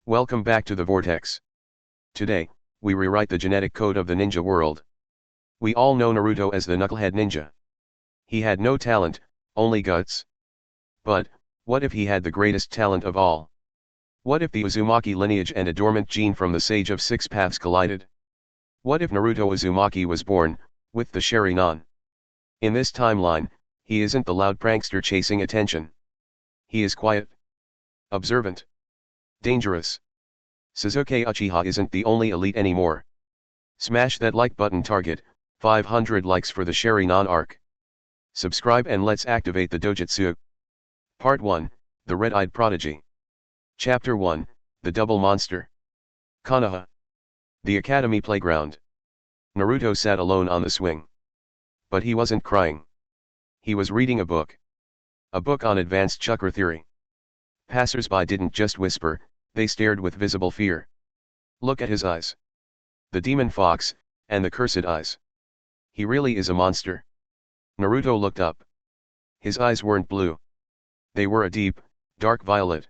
Welcome back to the Vortex. Today, we rewrite the genetic code of the ninja world. We all know Naruto as the knucklehead ninja. He had no talent, only guts. But, what if he had the greatest talent of all? What if the Uzumaki lineage and a dormant gene from the Sage of Six Paths collided? What if Naruto Uzumaki was born, with the Sharingan? In this timeline, he isn't the loud prankster chasing attention. He is quiet, observant, dangerous. Sasuke Uchiha isn't the only elite anymore. Smash that like button, target 500 likes for the Sharingan arc. Subscribe and let's activate the Dojutsu. Part 1, The Red-Eyed Prodigy. Chapter 1, The Double Monster. Konoha. The Academy Playground. Naruto sat alone on the swing. But he wasn't crying. He was reading a book. A book on advanced chakra theory. Passers-by didn't just whisper, they stared with visible fear. Look at his eyes. The demon fox, and the cursed eyes. He really is a monster. Naruto looked up. His eyes weren't blue. They were a deep, dark violet.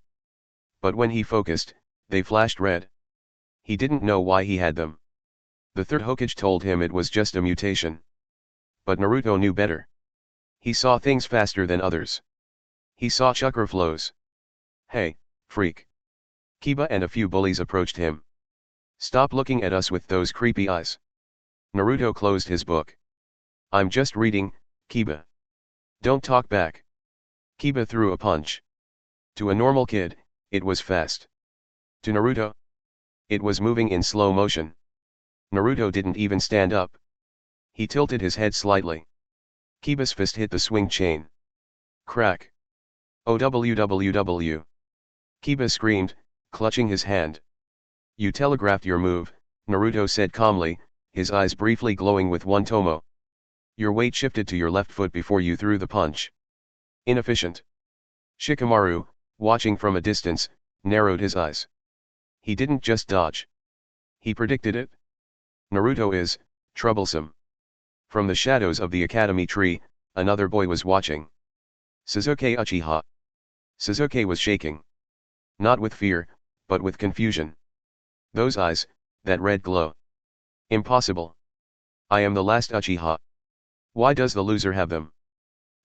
But when he focused, they flashed red. He didn't know why he had them. The third Hokage told him it was just a mutation. But Naruto knew better. He saw things faster than others. He saw chakra flows. Hey, freak. Kiba and a few bullies approached him. Stop looking at us with those creepy eyes. Naruto closed his book. I'm just reading, Kiba. Don't talk back. Kiba threw a punch. To a normal kid, it was fast. To Naruto, it was moving in slow motion. Naruto didn't even stand up. He tilted his head slightly. Kiba's fist hit the swing chain. Crack. OWWW. Kiba screamed, clutching his hand. You telegraphed your move, Naruto said calmly, his eyes briefly glowing with one tomo. Your weight shifted to your left foot before you threw the punch. Inefficient. Shikamaru, watching from a distance, narrowed his eyes. He didn't just dodge. He predicted it. Naruto is troublesome. From the shadows of the academy tree, another boy was watching. Sasuke Uchiha. Sasuke was shaking. Not with fear, but with confusion. Those eyes, that red glow. Impossible. I am the last Uchiha. Why does the loser have them?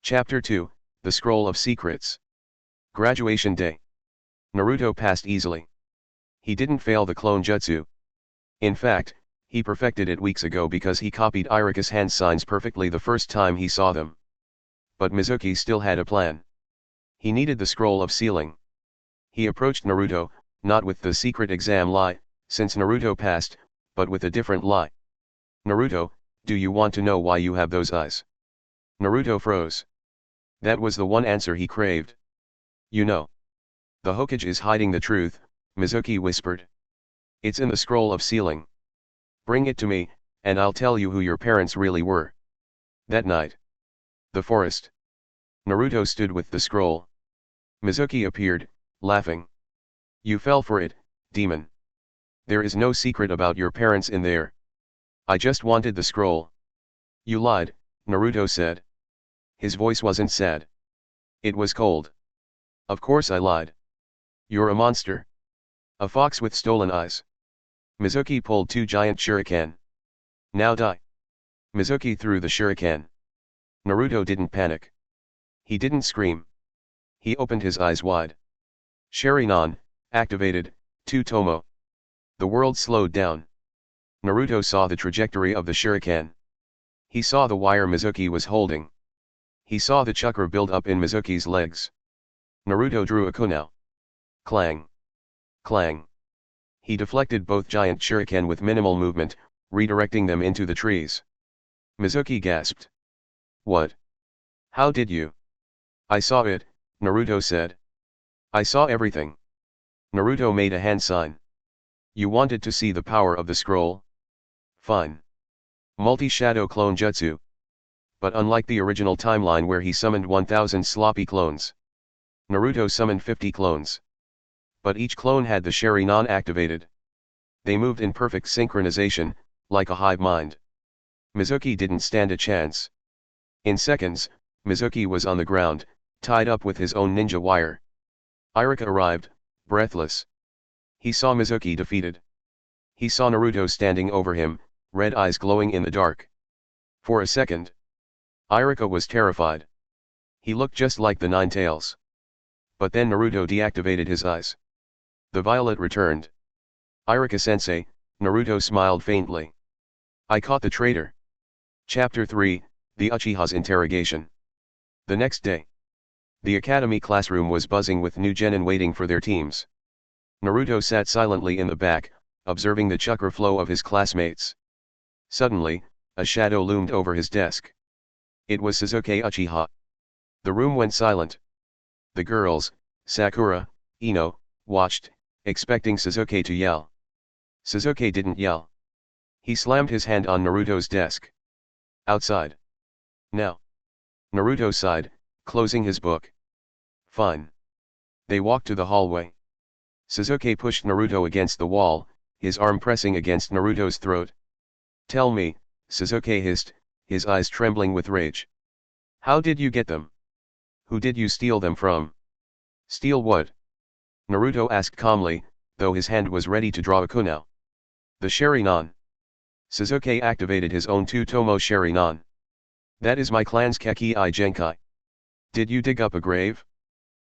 Chapter 2, The Scroll of Secrets. Graduation Day. Naruto passed easily. He didn't fail the clone jutsu. In fact, he perfected it weeks ago because he copied Iruka's hand signs perfectly the first time he saw them. But Mizuki still had a plan. He needed the scroll of sealing. He approached Naruto, not with the secret exam lie, since Naruto passed, but with a different lie. Naruto, do you want to know why you have those eyes? Naruto froze. That was the one answer he craved. You know. The Hokage is hiding the truth, Mizuki whispered. It's in the scroll of sealing. Bring it to me, and I'll tell you who your parents really were. That night. The forest. Naruto stood with the scroll. Mizuki appeared, laughing. You fell for it, demon. There is no secret about your parents in there. I just wanted the scroll. You lied, Naruto said. His voice wasn't sad. It was cold. Of course I lied. You're a monster. A fox with stolen eyes. Mizuki pulled two giant shuriken. Now die. Mizuki threw the shuriken. Naruto didn't panic. He didn't scream. He opened his eyes wide. Sharingan, activated, 2 tomo. The world slowed down. Naruto saw the trajectory of the shuriken. He saw the wire Mizuki was holding. He saw the chakra build up in Mizuki's legs. Naruto drew a kunai. Clang. Clang. He deflected both giant shuriken with minimal movement, redirecting them into the trees. Mizuki gasped. What? How did you? I saw it, Naruto said. I saw everything. Naruto made a hand sign. You wanted to see the power of the scroll? Fine. Multi-shadow clone jutsu. But unlike the original timeline where he summoned 1000 sloppy clones, Naruto summoned 50 clones. But each clone had the Sharingan activated. They moved in perfect synchronization, like a hive mind. Mizuki didn't stand a chance. In seconds, Mizuki was on the ground, tied up with his own ninja wire. Iruka arrived, breathless. He saw Mizuki defeated. He saw Naruto standing over him, red eyes glowing in the dark. For a second, Iruka was terrified. He looked just like the Nine Tails. But then Naruto deactivated his eyes. The violet returned. Iruka-sensei, Naruto smiled faintly. I caught the traitor. Chapter 3, The Uchiha's Interrogation. The next day, the academy classroom was buzzing with new genin waiting for their teams. Naruto sat silently in the back, observing the chakra flow of his classmates. Suddenly, a shadow loomed over his desk. It was Sasuke Uchiha. The room went silent. The girls, Sakura, Ino, watched, expecting Sasuke to yell. Sasuke didn't yell. He slammed his hand on Naruto's desk. Outside. Now. Naruto sighed, closing his book. Fine. They walked to the hallway. Sasuke pushed Naruto against the wall, his arm pressing against Naruto's throat. Tell me, Sasuke hissed, his eyes trembling with rage. How did you get them? Who did you steal them from? Steal what? Naruto asked calmly, though his hand was ready to draw a kunai. The Sharingan. Sasuke activated his own two-tomo Sharingan. That is my clan's Keki-I Genkai. Did you dig up a grave?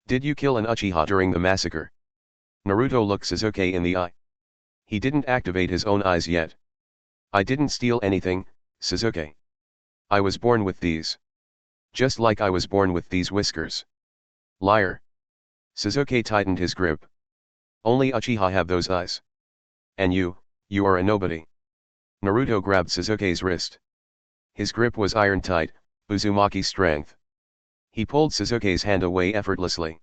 Did you kill an Uchiha during the massacre? Naruto looked Sasuke in the eye. He didn't activate his own eyes yet. I didn't steal anything, Sasuke. I was born with these. Just like I was born with these whiskers. Liar. Sasuke tightened his grip. Only Uchiha have those eyes. And you are a nobody. Naruto grabbed Sasuke's wrist. His grip was iron tight, Uzumaki strength. He pulled Sasuke's hand away effortlessly.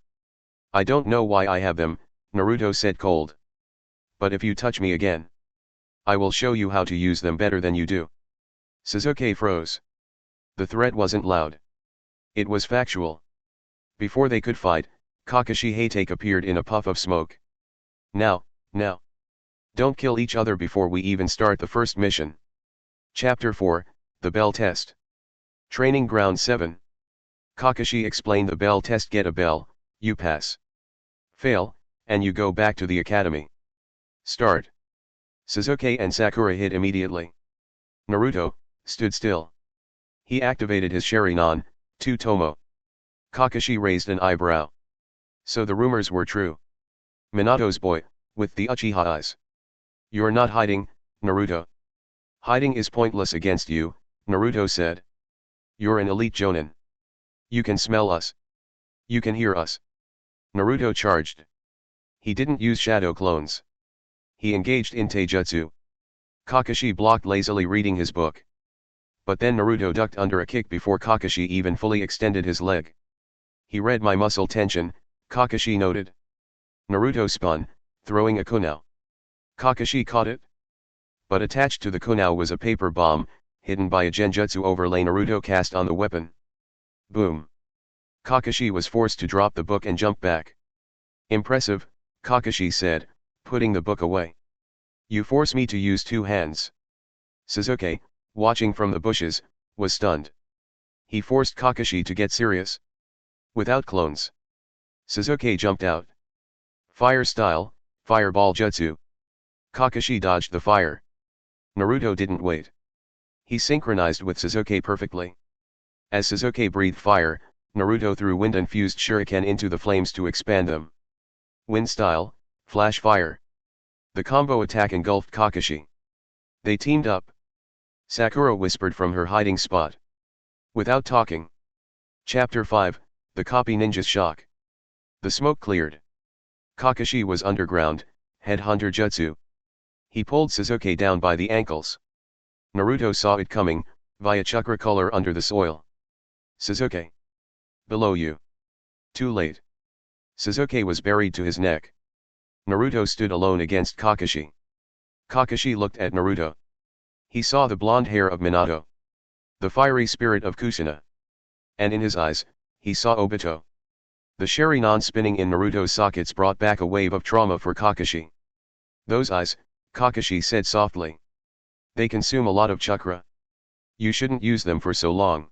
I don't know why I have them, Naruto said cold. But if you touch me again, I will show you how to use them better than you do. Sasuke froze. The threat wasn't loud. It was factual. Before they could fight, Kakashi Hatake appeared in a puff of smoke. Now. Don't kill each other before we even start the first mission. Chapter 4, The Bell Test. Training Ground 7. Kakashi explained the bell test. Get a bell, you pass. Fail, and you go back to the academy. Start. Sasuke and Sakura hit immediately. Naruto stood still. He activated his Sharingan, two-tomo. Kakashi raised an eyebrow. So the rumors were true. Minato's boy, with the Uchiha eyes. You're not hiding, Naruto. Hiding is pointless against you, Naruto said. You're an elite jonin. You can smell us. You can hear us. Naruto charged. He didn't use shadow clones. He engaged in taijutsu. Kakashi blocked lazily reading his book. But then Naruto ducked under a kick before Kakashi even fully extended his leg. He read my muscle tension, Kakashi noted. Naruto spun, throwing a kunai. Kakashi caught it. But attached to the kunai was a paper bomb, hidden by a genjutsu overlay Naruto cast on the weapon. Boom. Kakashi was forced to drop the book and jump back. Impressive, Kakashi said, putting the book away. You force me to use two hands. Sasuke, watching from the bushes, was stunned. He forced Kakashi to get serious. Without clones. Sasuke jumped out. Fire style, fireball jutsu. Kakashi dodged the fire. Naruto didn't wait. He synchronized with Sasuke perfectly. As Sasuke breathed fire, Naruto threw wind-infused shuriken into the flames to expand them. Wind style, flash fire. The combo attack engulfed Kakashi. They teamed up. Sakura whispered from her hiding spot. Without talking. Chapter 5, The Copy Ninja's Shock. The smoke cleared. Kakashi was underground, headhunter jutsu. He pulled Sasuke down by the ankles. Naruto saw it coming, via chakra color under the soil. Sasuke. Below you. Too late. Sasuke was buried to his neck. Naruto stood alone against Kakashi. Kakashi looked at Naruto. He saw the blonde hair of Minato. The fiery spirit of Kushina. And in his eyes, he saw Obito. The Sharingan spinning in Naruto's sockets brought back a wave of trauma for Kakashi. Those eyes, Kakashi said softly. They consume a lot of chakra. You shouldn't use them for so long.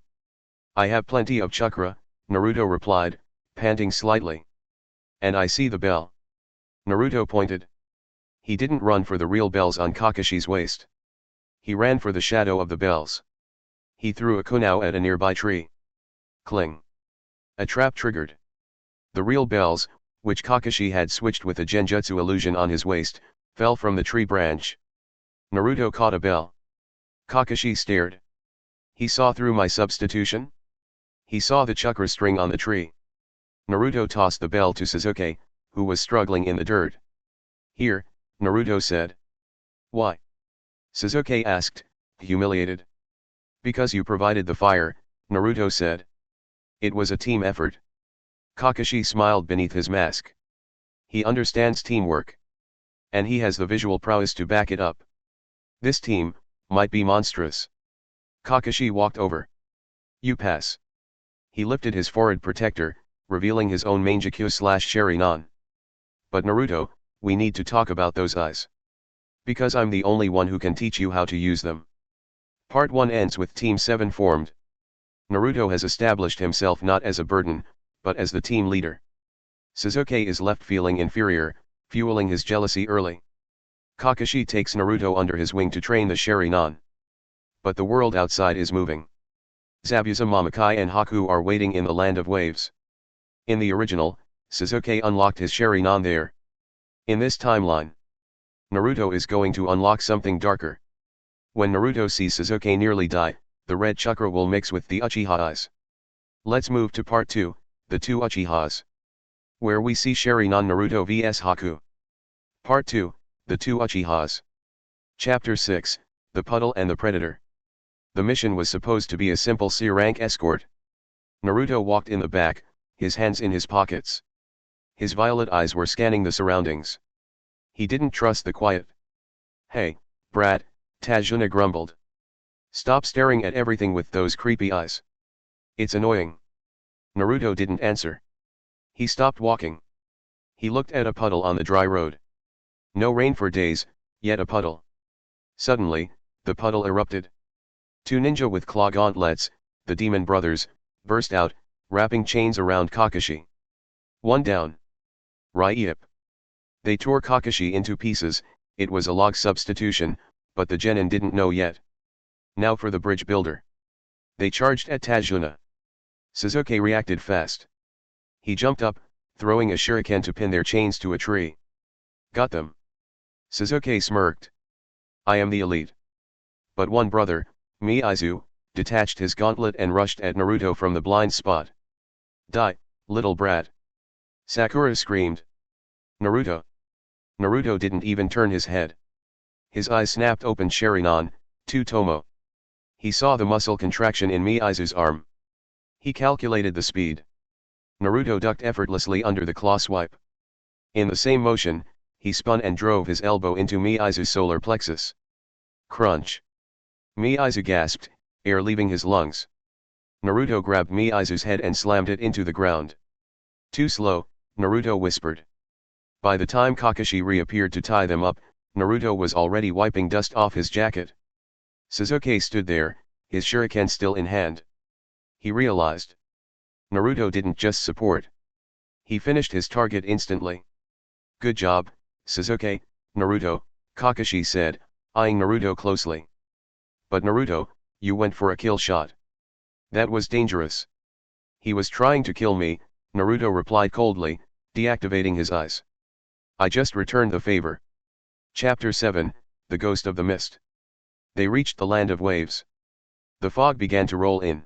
I have plenty of chakra, Naruto replied, panting slightly. And I see the bell. Naruto pointed. He didn't run for the real bells on Kakashi's waist. He ran for the shadow of the bells. He threw a kunao at a nearby tree. Cling. A trap triggered. The real bells, which Kakashi had switched with a genjutsu illusion on his waist, fell from the tree branch. Naruto caught a bell. Kakashi stared. He saw through my substitution? He saw the chakra string on the tree. Naruto tossed the bell to Sasuke, who was struggling in the dirt. Here, Naruto said. Why? Sasuke asked, humiliated. Because you provided the fire, Naruto said. It was a team effort. Kakashi smiled beneath his mask. He understands teamwork. And he has the visual prowess to back it up. This team might be monstrous. Kakashi walked over. You pass. He lifted his forehead protector, revealing his own Manjikyu/Sharingan. But Naruto, we need to talk about those eyes. Because I'm the only one who can teach you how to use them. Part 1 ends with Team 7 formed. Naruto has established himself not as a burden, but as the team leader. Sasuke is left feeling inferior, fueling his jealousy early. Kakashi takes Naruto under his wing to train the Sharingan. But the world outside is moving. Zabuza Momokai and Haku are waiting in the land of waves. In the original, Sasuke unlocked his Sharingan there. In this timeline, Naruto is going to unlock something darker. When Naruto sees Sasuke nearly die, the red chakra will mix with the Uchiha eyes. Let's move to part 2, the two Uchihas. Where we see Sharingan Naruto vs Haku. Part 2, the two Uchihas. Chapter 6, the Puddle and the Predator. The mission was supposed to be a simple C-rank escort. Naruto walked in the back, his hands in his pockets. His violet eyes were scanning the surroundings. He didn't trust the quiet. Hey, brat, Tajuna grumbled. Stop staring at everything with those creepy eyes. It's annoying. Naruto didn't answer. He stopped walking. He looked at a puddle on the dry road. No rain for days, yet a puddle. Suddenly, the puddle erupted. Two ninja with claw gauntlets, the demon brothers, burst out, wrapping chains around Kakashi. One down. Ryip. They tore Kakashi into pieces. It was a log substitution, but the genin didn't know yet. Now for the bridge builder. They charged at Tajuna. Sasuke reacted fast. He jumped up, throwing a shuriken to pin their chains to a tree. Got them. Sasuke smirked. I am the elite. But one brother, Miizu, detached his gauntlet and rushed at Naruto from the blind spot. Die, little brat. Sakura screamed. Naruto. Naruto didn't even turn his head. His eyes snapped open. Sharingan, Tomo. He saw the muscle contraction in Miizu's arm. He calculated the speed. Naruto ducked effortlessly under the claw swipe. In the same motion, he spun and drove his elbow into Miizu's solar plexus. Crunch. Miizu gasped, air leaving his lungs. Naruto grabbed Miizu's head and slammed it into the ground. Too slow, Naruto whispered. By the time Kakashi reappeared to tie them up, Naruto was already wiping dust off his jacket. Sasuke stood there, his shuriken still in hand. He realized. Naruto didn't just support. He finished his target instantly. Good job, Sasuke, Naruto, Kakashi said, eyeing Naruto closely. But Naruto, you went for a kill shot. That was dangerous. He was trying to kill me, Naruto replied coldly, deactivating his eyes. I just returned the favor. Chapter 7, The Ghost of the Mist. They reached the land of waves. The fog began to roll in.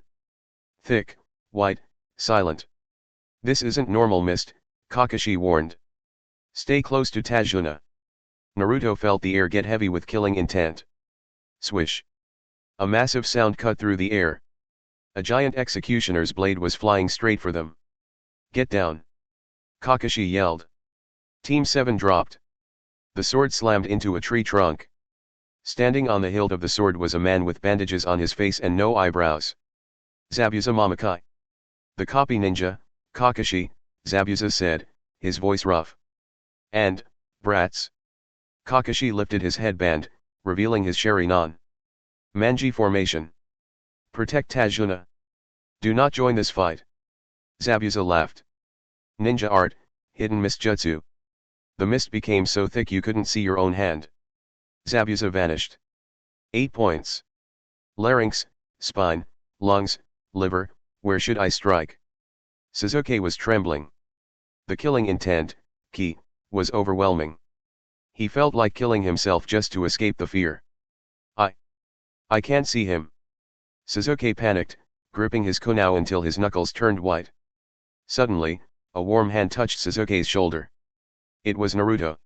Thick, white, silent. This isn't normal mist, Kakashi warned. Stay close to Tajuna. Naruto felt the air get heavy with killing intent. Swish. A massive sound cut through the air. A giant executioner's blade was flying straight for them. Get down. Kakashi yelled. Team 7 dropped. The sword slammed into a tree trunk. Standing on the hilt of the sword was a man with bandages on his face and no eyebrows. Zabuza Momokai. The copy ninja, Kakashi, Zabuza said, his voice rough. And, brats. Kakashi lifted his headband, revealing his Sharingan. Manji formation. Protect Tajuna. Do not join this fight. Zabuza laughed. Ninja art, hidden mist jutsu. The mist became so thick you couldn't see your own hand. Zabuza vanished. 8 points. Larynx, spine, lungs, liver, where should I strike? Sasuke was trembling. The killing intent, ki, was overwhelming. He felt like killing himself just to escape the fear. I can't see him. Sasuke panicked, gripping his kunai until his knuckles turned white. Suddenly, a warm hand touched Sasuke's shoulder. It was Naruto.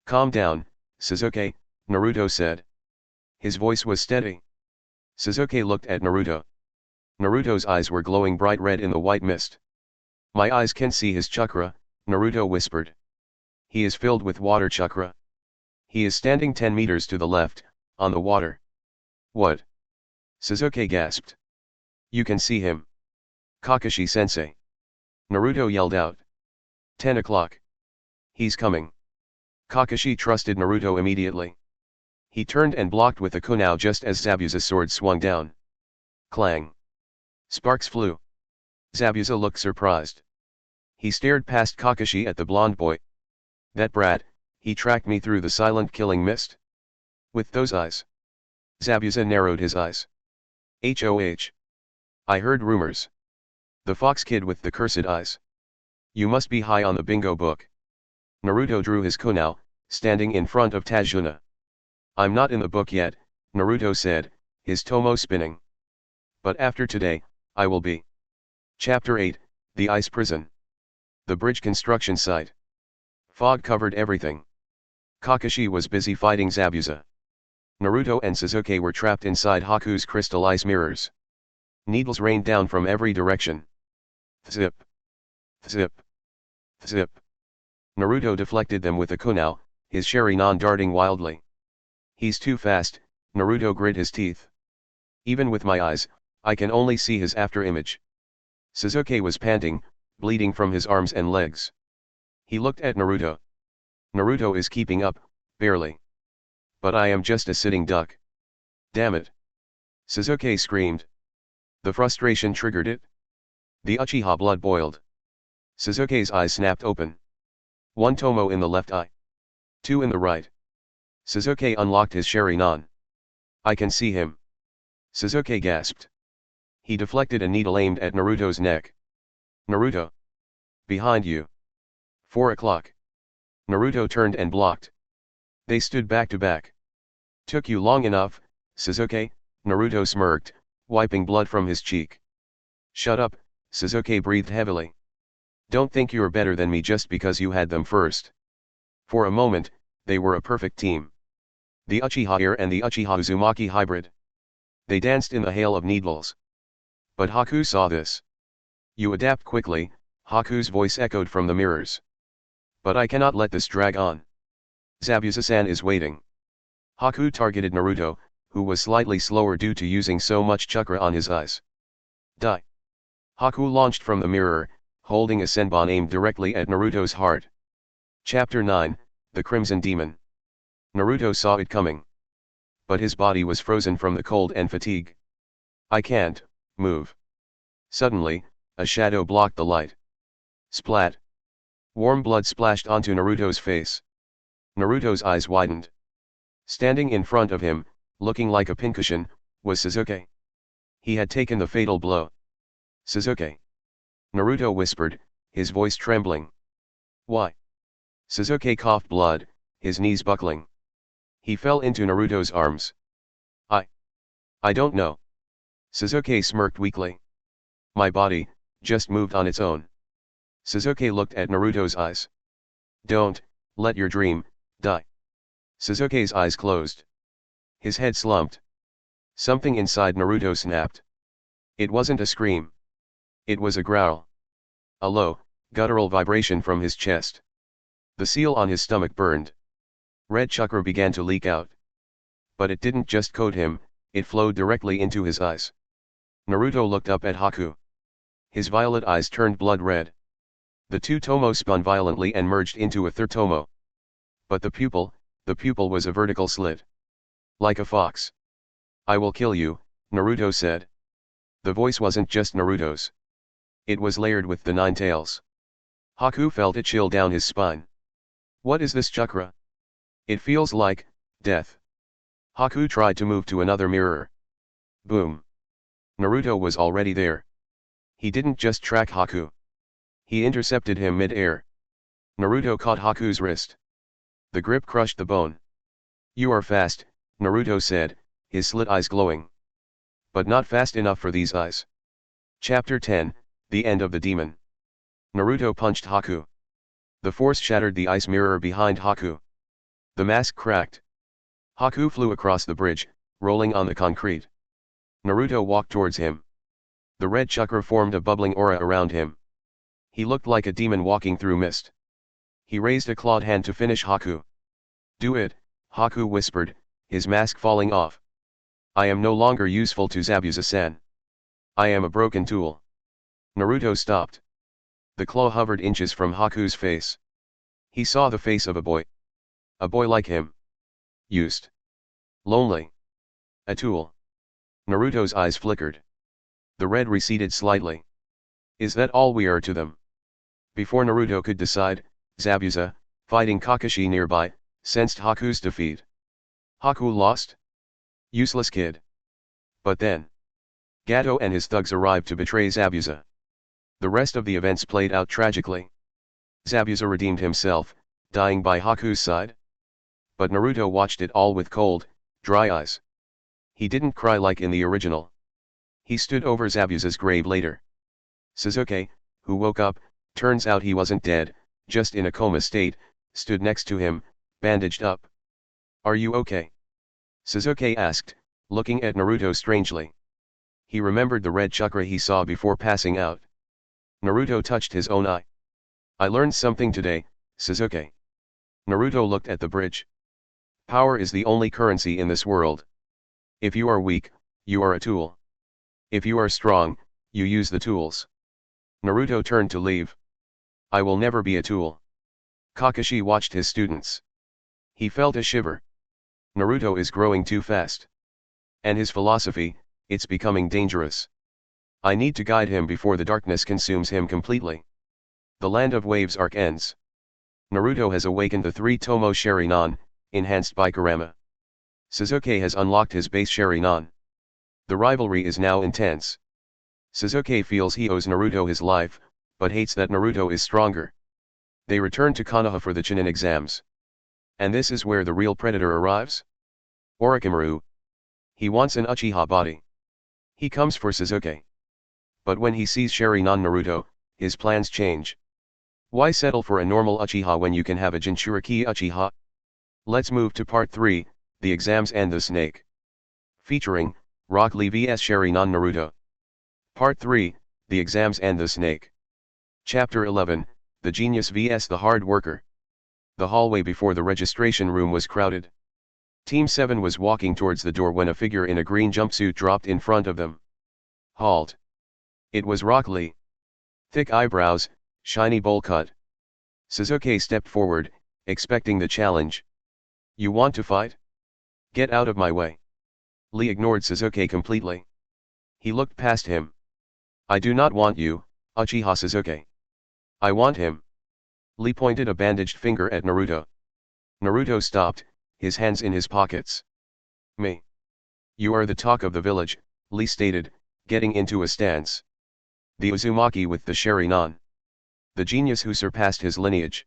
Calm down, Sasuke, Naruto said. His voice was steady. Sasuke looked at Naruto. Naruto's eyes were glowing bright red in the white mist. My eyes can see his chakra, Naruto whispered. He is filled with water chakra. He is standing 10 meters to the left, on the water. What? Sasuke gasped. You can see him. Kakashi-sensei. Naruto yelled out. 10 o'clock. He's coming. Kakashi trusted Naruto immediately. He turned and blocked with the kunai just as Zabuza's sword swung down. Clang. Sparks flew. Zabuza looked surprised. He stared past Kakashi at the blonde boy. That brat, he tracked me through the silent killing mist. With those eyes. Zabuza narrowed his eyes. HOH. I heard rumors. The fox kid with the cursed eyes. You must be high on the bingo book. Naruto drew his kunai, standing in front of Tajuna. I'm not in the book yet, Naruto said, his tomo spinning. But after today, I will be. Chapter 8, The Ice Prison. The bridge construction site. Fog covered everything. Kakashi was busy fighting Zabuza. Naruto and Sasuke were trapped inside Haku's crystal ice mirrors. Needles rained down from every direction. Zip. Zip. Zip. Naruto deflected them with a kunai, his Sharingan darting wildly. He's too fast, Naruto grit his teeth. Even with my eyes, I can only see his afterimage. Sasuke was panting, bleeding from his arms and legs. He looked at Naruto. Naruto is keeping up, barely. But I am just a sitting duck. Damn it. Sasuke screamed. The frustration triggered it. The Uchiha blood boiled. Sasuke's eyes snapped open. 1 tomo in the left eye. 2 in the right. Sasuke unlocked his Sharingan. I can see him. Sasuke gasped. He deflected a needle aimed at Naruto's neck. Naruto. Behind you. 4 o'clock. Naruto turned and blocked. They stood back to back. Took you long enough, Sasuke, Naruto smirked, wiping blood from his cheek. Shut up, Sasuke breathed heavily. Don't think you're better than me just because you had them first. For a moment, they were a perfect team. The Uchiha Air and the Uchiha Uzumaki hybrid. They danced in the hail of needles. But Haku saw this. You adapt quickly, Haku's voice echoed from the mirrors. But I cannot let this drag on. Zabuza-san is waiting. Haku targeted Naruto, who was slightly slower due to using so much chakra on his eyes. Die. Haku launched from the mirror, holding a senbon aimed directly at Naruto's heart. Chapter 9, The Crimson Demon. Naruto saw it coming. But his body was frozen from the cold and fatigue. I can't move. Suddenly, a shadow blocked the light. Splat. Warm blood splashed onto Naruto's face. Naruto's eyes widened. Standing in front of him, looking like a pincushion, was Sasuke. He had taken the fatal blow. Sasuke. Naruto whispered, his voice trembling. Why? Sasuke coughed blood, his knees buckling. He fell into Naruto's arms. I don't know. Sasuke smirked weakly. My body, just moved on its own. Sasuke looked at Naruto's eyes. Don't, let your dream, die. Sasuke's eyes closed. His head slumped. Something inside Naruto snapped. It wasn't a scream. It was a growl. A low, guttural vibration from his chest. The seal on his stomach burned. Red chakra began to leak out. But it didn't just coat him, it flowed directly into his eyes. Naruto looked up at Haku. His violet eyes turned blood red. The 2 tomo spun violently and merged into a third tomo. But the pupil was a vertical slit. Like a fox. I will kill you, Naruto said. The voice wasn't just Naruto's. It was layered with the 9 tails. Haku felt a chill down his spine. What is this chakra? It feels like death. Haku tried to move to another mirror. Boom. Naruto was already there. He didn't just track Haku. He intercepted him mid-air. Naruto caught Haku's wrist. The grip crushed the bone. You are fast, Naruto said, his slit eyes glowing. But not fast enough for these eyes. Chapter 10, The End of the Demon. Naruto punched Haku. The force shattered the ice mirror behind Haku. The mask cracked. Haku flew across the bridge, rolling on the concrete. Naruto walked towards him. The red chakra formed a bubbling aura around him. He looked like a demon walking through mist. He raised a clawed hand to finish Haku. Do it, Haku whispered, his mask falling off. I am no longer useful to Zabuza-san. I am a broken tool. Naruto stopped. The claw hovered inches from Haku's face. He saw the face of a boy. A boy like him. Used. Lonely. A tool. Naruto's eyes flickered. The red receded slightly. Is that all we are to them? Before Naruto could decide, Zabuza, fighting Kakashi nearby, sensed Haku's defeat. Haku lost? Useless kid. But then, Gato and his thugs arrived to betray Zabuza. The rest of the events played out tragically. Zabuza redeemed himself, dying by Haku's side. But Naruto watched it all with cold, dry eyes. He didn't cry like in the original. He stood over Zabuza's grave later. Sasuke, who woke up, turns out he wasn't dead, just in a coma state, stood next to him, bandaged up. Are you okay? Sasuke asked, looking at Naruto strangely. He remembered the red chakra he saw before passing out. Naruto touched his own eye. I learned something today, Sasuke. Naruto looked at the bridge. Power is the only currency in this world. If you are weak, you are a tool. If you are strong, you use the tools. Naruto turned to leave. I will never be a tool. Kakashi watched his students. He felt a shiver. Naruto is growing too fast. And his philosophy, it's becoming dangerous. I need to guide him before the darkness consumes him completely. The Land of Waves arc ends. Naruto has awakened the 3-Tomo Sharingan, enhanced by Kurama. Sasuke has unlocked his base Sharingan. The rivalry is now intense. Sasuke feels he owes Naruto his life, but hates that Naruto is stronger. They return to Konoha for the Chunin Exams. And this is where the real predator arrives? Orochimaru. He wants an Uchiha body. He comes for Sasuke. But when he sees Sharingan Naruto, his plans change. Why settle for a normal Uchiha when you can have a Jinchuriki Uchiha? Let's move to part 3, The Exams and the Snake. Featuring, Rock Lee vs Sharingan Naruto. Part 3, The Exams and the Snake. Chapter 11, The Genius vs the Hard Worker. The hallway before the registration room was crowded. Team 7 was walking towards the door when a figure in a green jumpsuit dropped in front of them. Halt. It was Rock Lee. Thick eyebrows, shiny bowl cut. Sasuke stepped forward, expecting the challenge. You want to fight? Get out of my way. Lee ignored Sasuke completely. He looked past him. I do not want you, Uchiha Sasuke. I want him. Lee pointed a bandaged finger at Naruto. Naruto stopped, his hands in his pockets. Me. You are the talk of the village, Lee stated, getting into a stance. The Uzumaki with the Sharingan. The genius who surpassed his lineage.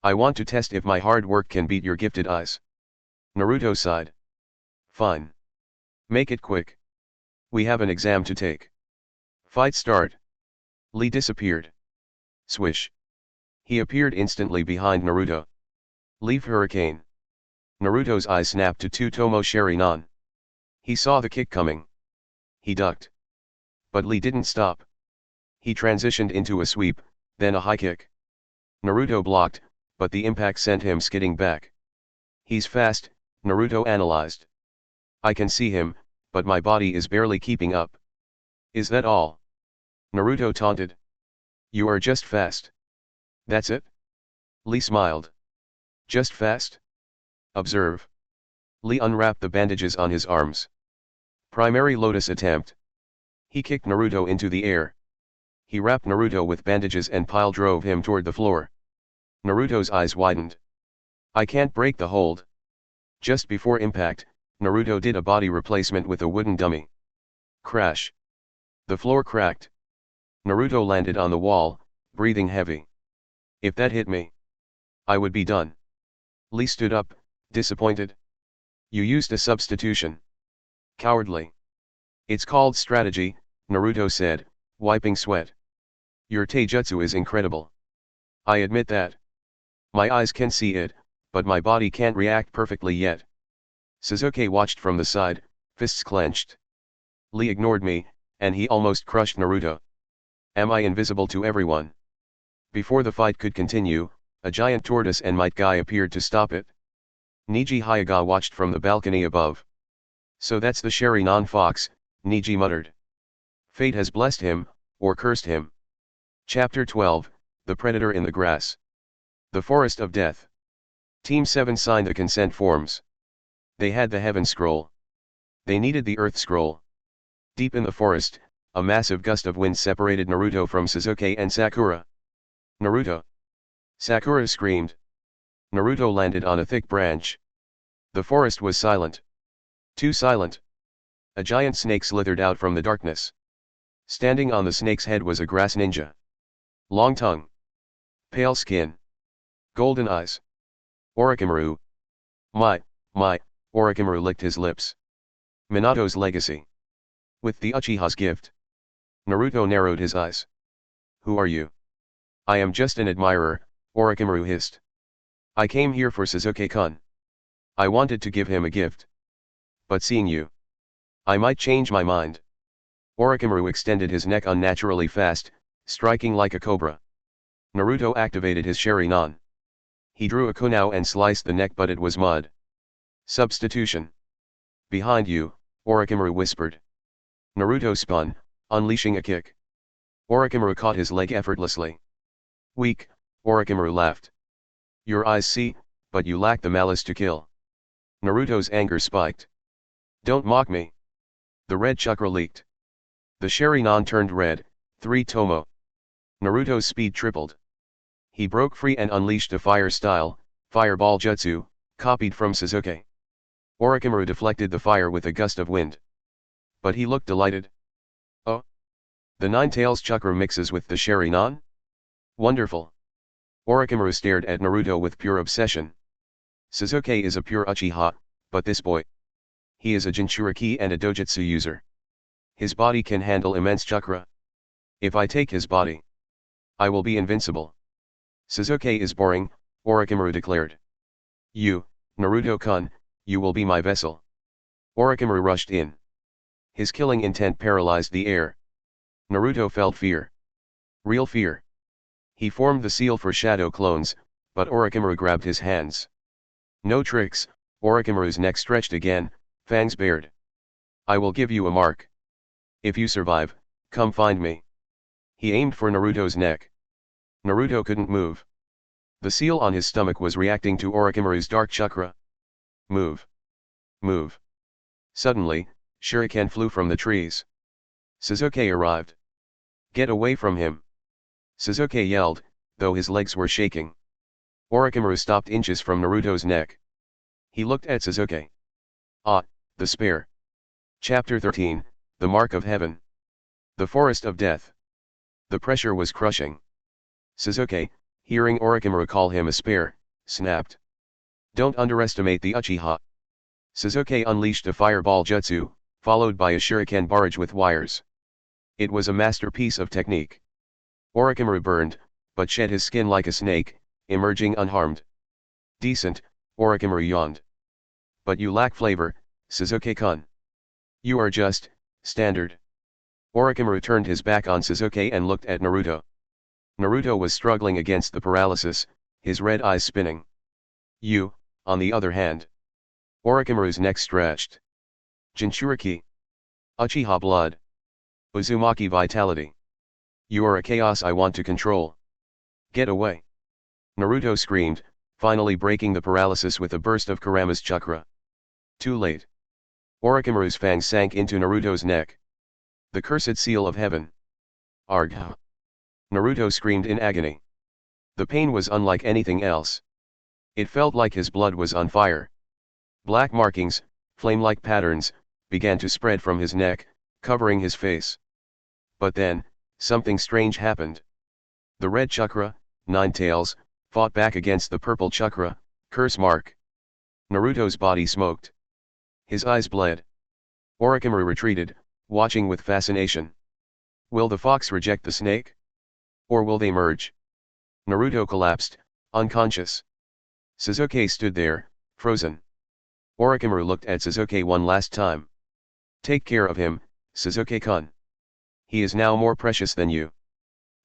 I want to test if my hard work can beat your gifted eyes. Naruto sighed. Fine. Make it quick. We have an exam to take. Fight start. Lee disappeared. Swish. He appeared instantly behind Naruto. Leave Hurricane. Naruto's eyes snapped to 2-Tomo Sharingan. He saw the kick coming. He ducked. But Lee didn't stop. He transitioned into a sweep, then a high kick. Naruto blocked, but the impact sent him skidding back. He's fast, Naruto analyzed. I can see him, but my body is barely keeping up. Is that all? Naruto taunted. You are just fast. That's it? Lee smiled. Just fast? Observe. Lee unwrapped the bandages on his arms. Primary lotus attempt. He kicked Naruto into the air. He wrapped Naruto with bandages and pile drove him toward the floor. Naruto's eyes widened. I can't break the hold. Just before impact, Naruto did a body replacement with a wooden dummy. Crash. The floor cracked. Naruto landed on the wall, breathing heavy. If that hit me, I would be done. Lee stood up, disappointed. You used a substitution. Cowardly. It's called strategy, Naruto said, wiping sweat. Your taijutsu is incredible. I admit that. My eyes can see it, but my body can't react perfectly yet. Sasuke watched from the side, fists clenched. Lee ignored me, and he almost crushed Naruto. Am I invisible to everyone? Before the fight could continue, a giant tortoise and might guy appeared to stop it. Neji Hyuga watched from the balcony above. So that's the Sharingan fox, Neji muttered. Fate has blessed him, or cursed him. Chapter 12, The Predator in the Grass. The Forest of Death. Team 7 signed the consent forms. They had the Heaven Scroll. They needed the Earth Scroll. Deep in the forest, a massive gust of wind separated Naruto from Sasuke and Sakura. Naruto! Sakura screamed. Naruto landed on a thick branch. The forest was silent. Too silent. A giant snake slithered out from the darkness. Standing on the snake's head was a grass ninja. Long tongue. Pale skin. Golden eyes. Orochimaru. My, Orochimaru licked his lips. Minato's legacy. With the Uchiha's gift. Naruto narrowed his eyes. Who are you? I am just an admirer, Orochimaru hissed. I came here for Sasuke-kun. I wanted to give him a gift. But seeing you, I might change my mind. Orochimaru extended his neck unnaturally fast, striking like a cobra. Naruto activated his Sharingan. He drew a kunai and sliced the neck, but it was mud. Substitution. Behind you, Orochimaru whispered. Naruto spun, unleashing a kick. Orochimaru caught his leg effortlessly. Weak, Orochimaru laughed. Your eyes see, but you lack the malice to kill. Naruto's anger spiked. Don't mock me. The red chakra leaked. The Sharingan turned red, 3 tomo. Naruto's speed tripled. He broke free and unleashed a fire-style, fireball jutsu, copied from Sasuke. Orochimaru deflected the fire with a gust of wind. But he looked delighted. Oh! The Nine Tails chakra mixes with the Sharingan? Wonderful! Orochimaru stared at Naruto with pure obsession. Sasuke is a pure Uchiha, but this boy. He is a Jinchuriki and a Dojutsu user. His body can handle immense chakra. If I take his body, I will be invincible. Sasuke is boring, Orochimaru declared. You, Naruto-kun, you will be my vessel. Orochimaru rushed in. His killing intent paralyzed the air. Naruto felt fear. Real fear. He formed the seal for shadow clones, but Orochimaru grabbed his hands. No tricks, Orochimaru's neck stretched again, fangs bared. I will give you a mark. If you survive, come find me. He aimed for Naruto's neck. Naruto couldn't move. The seal on his stomach was reacting to Orochimaru's dark chakra. Move. Move. Suddenly, Shuriken flew from the trees. Sasuke arrived. Get away from him. Sasuke yelled, though his legs were shaking. Orochimaru stopped inches from Naruto's neck. He looked at Sasuke. Ah, the spare. Chapter 13, The Mark of Heaven. The Forest of Death. The pressure was crushing. Sasuke, hearing Orochimaru call him a spare, snapped. Don't underestimate the Uchiha. Sasuke unleashed a fireball jutsu, followed by a shuriken barrage with wires. It was a masterpiece of technique. Orochimaru burned, but shed his skin like a snake, emerging unharmed. Decent, Orochimaru yawned. But you lack flavor, Sasuke-kun. You are just, standard. Orochimaru turned his back on Sasuke and looked at Naruto. Naruto was struggling against the paralysis, his red eyes spinning. You, on the other hand. Orochimaru's neck stretched. Jinchuriki. Uchiha blood. Uzumaki vitality. You are a chaos I want to control. Get away. Naruto screamed, finally breaking the paralysis with a burst of Kurama's chakra. Too late. Orochimaru's fangs sank into Naruto's neck. The cursed seal of heaven. Arg. Naruto screamed in agony. The pain was unlike anything else. It felt like his blood was on fire. Black markings, flame-like patterns, began to spread from his neck, covering his face. But then, something strange happened. The red chakra, Nine Tails, fought back against the purple chakra, Curse Mark. Naruto's body smoked. His eyes bled. Orochimaru retreated, watching with fascination. Will the fox reject the snake? Or will they merge? Naruto collapsed, unconscious. Sasuke stood there, frozen. Orochimaru looked at Sasuke one last time. Take care of him, Sasuke-kun. He is now more precious than you.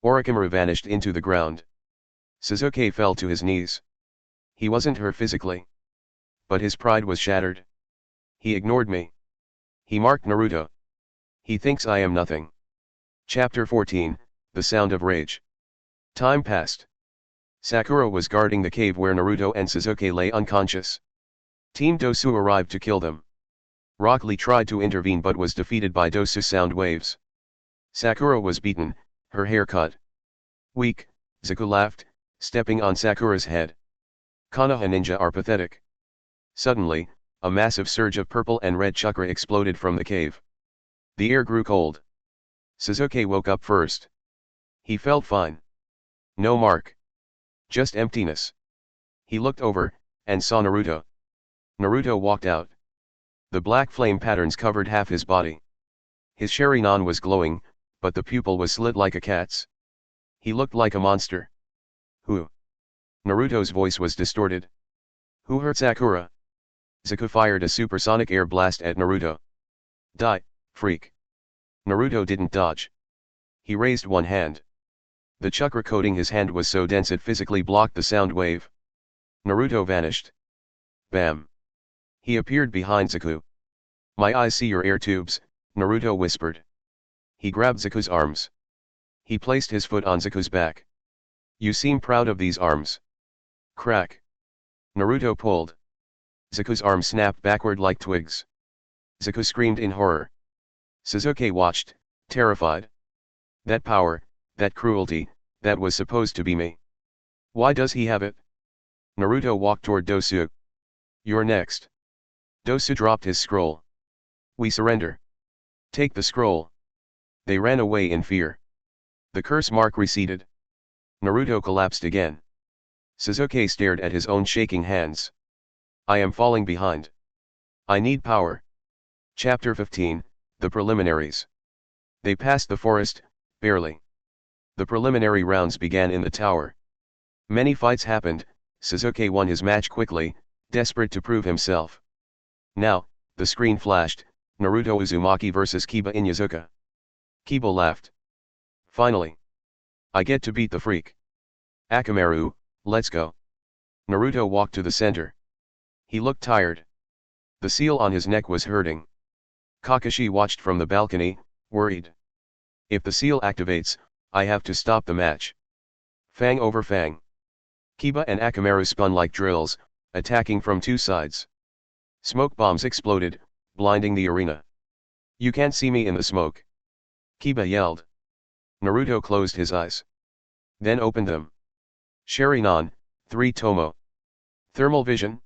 Orochimaru vanished into the ground. Sasuke fell to his knees. He wasn't hurt physically. But his pride was shattered. He ignored me. He marked Naruto. He thinks I am nothing. Chapter 14, The Sound of Rage. Time passed. Sakura was guarding the cave where Naruto and Sasuke lay unconscious. Team Dosu arrived to kill them. Rock Lee tried to intervene but was defeated by Dosu's sound waves. Sakura was beaten, her hair cut. Weak, Zaku laughed, stepping on Sakura's head. Konoha ninja are pathetic. Suddenly, a massive surge of purple and red chakra exploded from the cave. The air grew cold. Sasuke woke up first. He felt fine. No mark. Just emptiness. He looked over, and saw Naruto. Naruto walked out. The black flame patterns covered half his body. His Sharingan was glowing, but the pupil was slit like a cat's. He looked like a monster. Who? Naruto's voice was distorted. Who hurt Sakura? Zaku fired a supersonic air blast at Naruto. Die, freak. Naruto didn't dodge. He raised one hand. The chakra coating his hand was so dense it physically blocked the sound wave. Naruto vanished. Bam. He appeared behind Zaku. My eyes see your air tubes, Naruto whispered. He grabbed Zaku's arms. He placed his foot on Zaku's back. You seem proud of these arms. Crack. Naruto pulled. Zaku's arms snapped backward like twigs. Zaku screamed in horror. Sasuke watched, terrified. That power, that cruelty, that was supposed to be me. Why does he have it? Naruto walked toward Dosu. You're next. Dosu dropped his scroll. We surrender. Take the scroll. They ran away in fear. The curse mark receded. Naruto collapsed again. Sasuke stared at his own shaking hands. I am falling behind. I need power. Chapter 15, The Preliminaries. They passed the forest, barely. The preliminary rounds began in the tower. Many fights happened. Sasuke won his match quickly, desperate to prove himself. Now, the screen flashed, Naruto Uzumaki vs Kiba Inuzuka. Kiba laughed. Finally. I get to beat the freak. Akamaru, let's go. Naruto walked to the center. He looked tired. The seal on his neck was hurting. Kakashi watched from the balcony, worried. If the seal activates, I have to stop the match. Fang over fang. Kiba and Akamaru spun like drills, attacking from two sides. Smoke bombs exploded, blinding the arena. You can't see me in the smoke. Kiba yelled. Naruto closed his eyes. Then opened them. Sharingan, 3 Tomo. Thermal vision?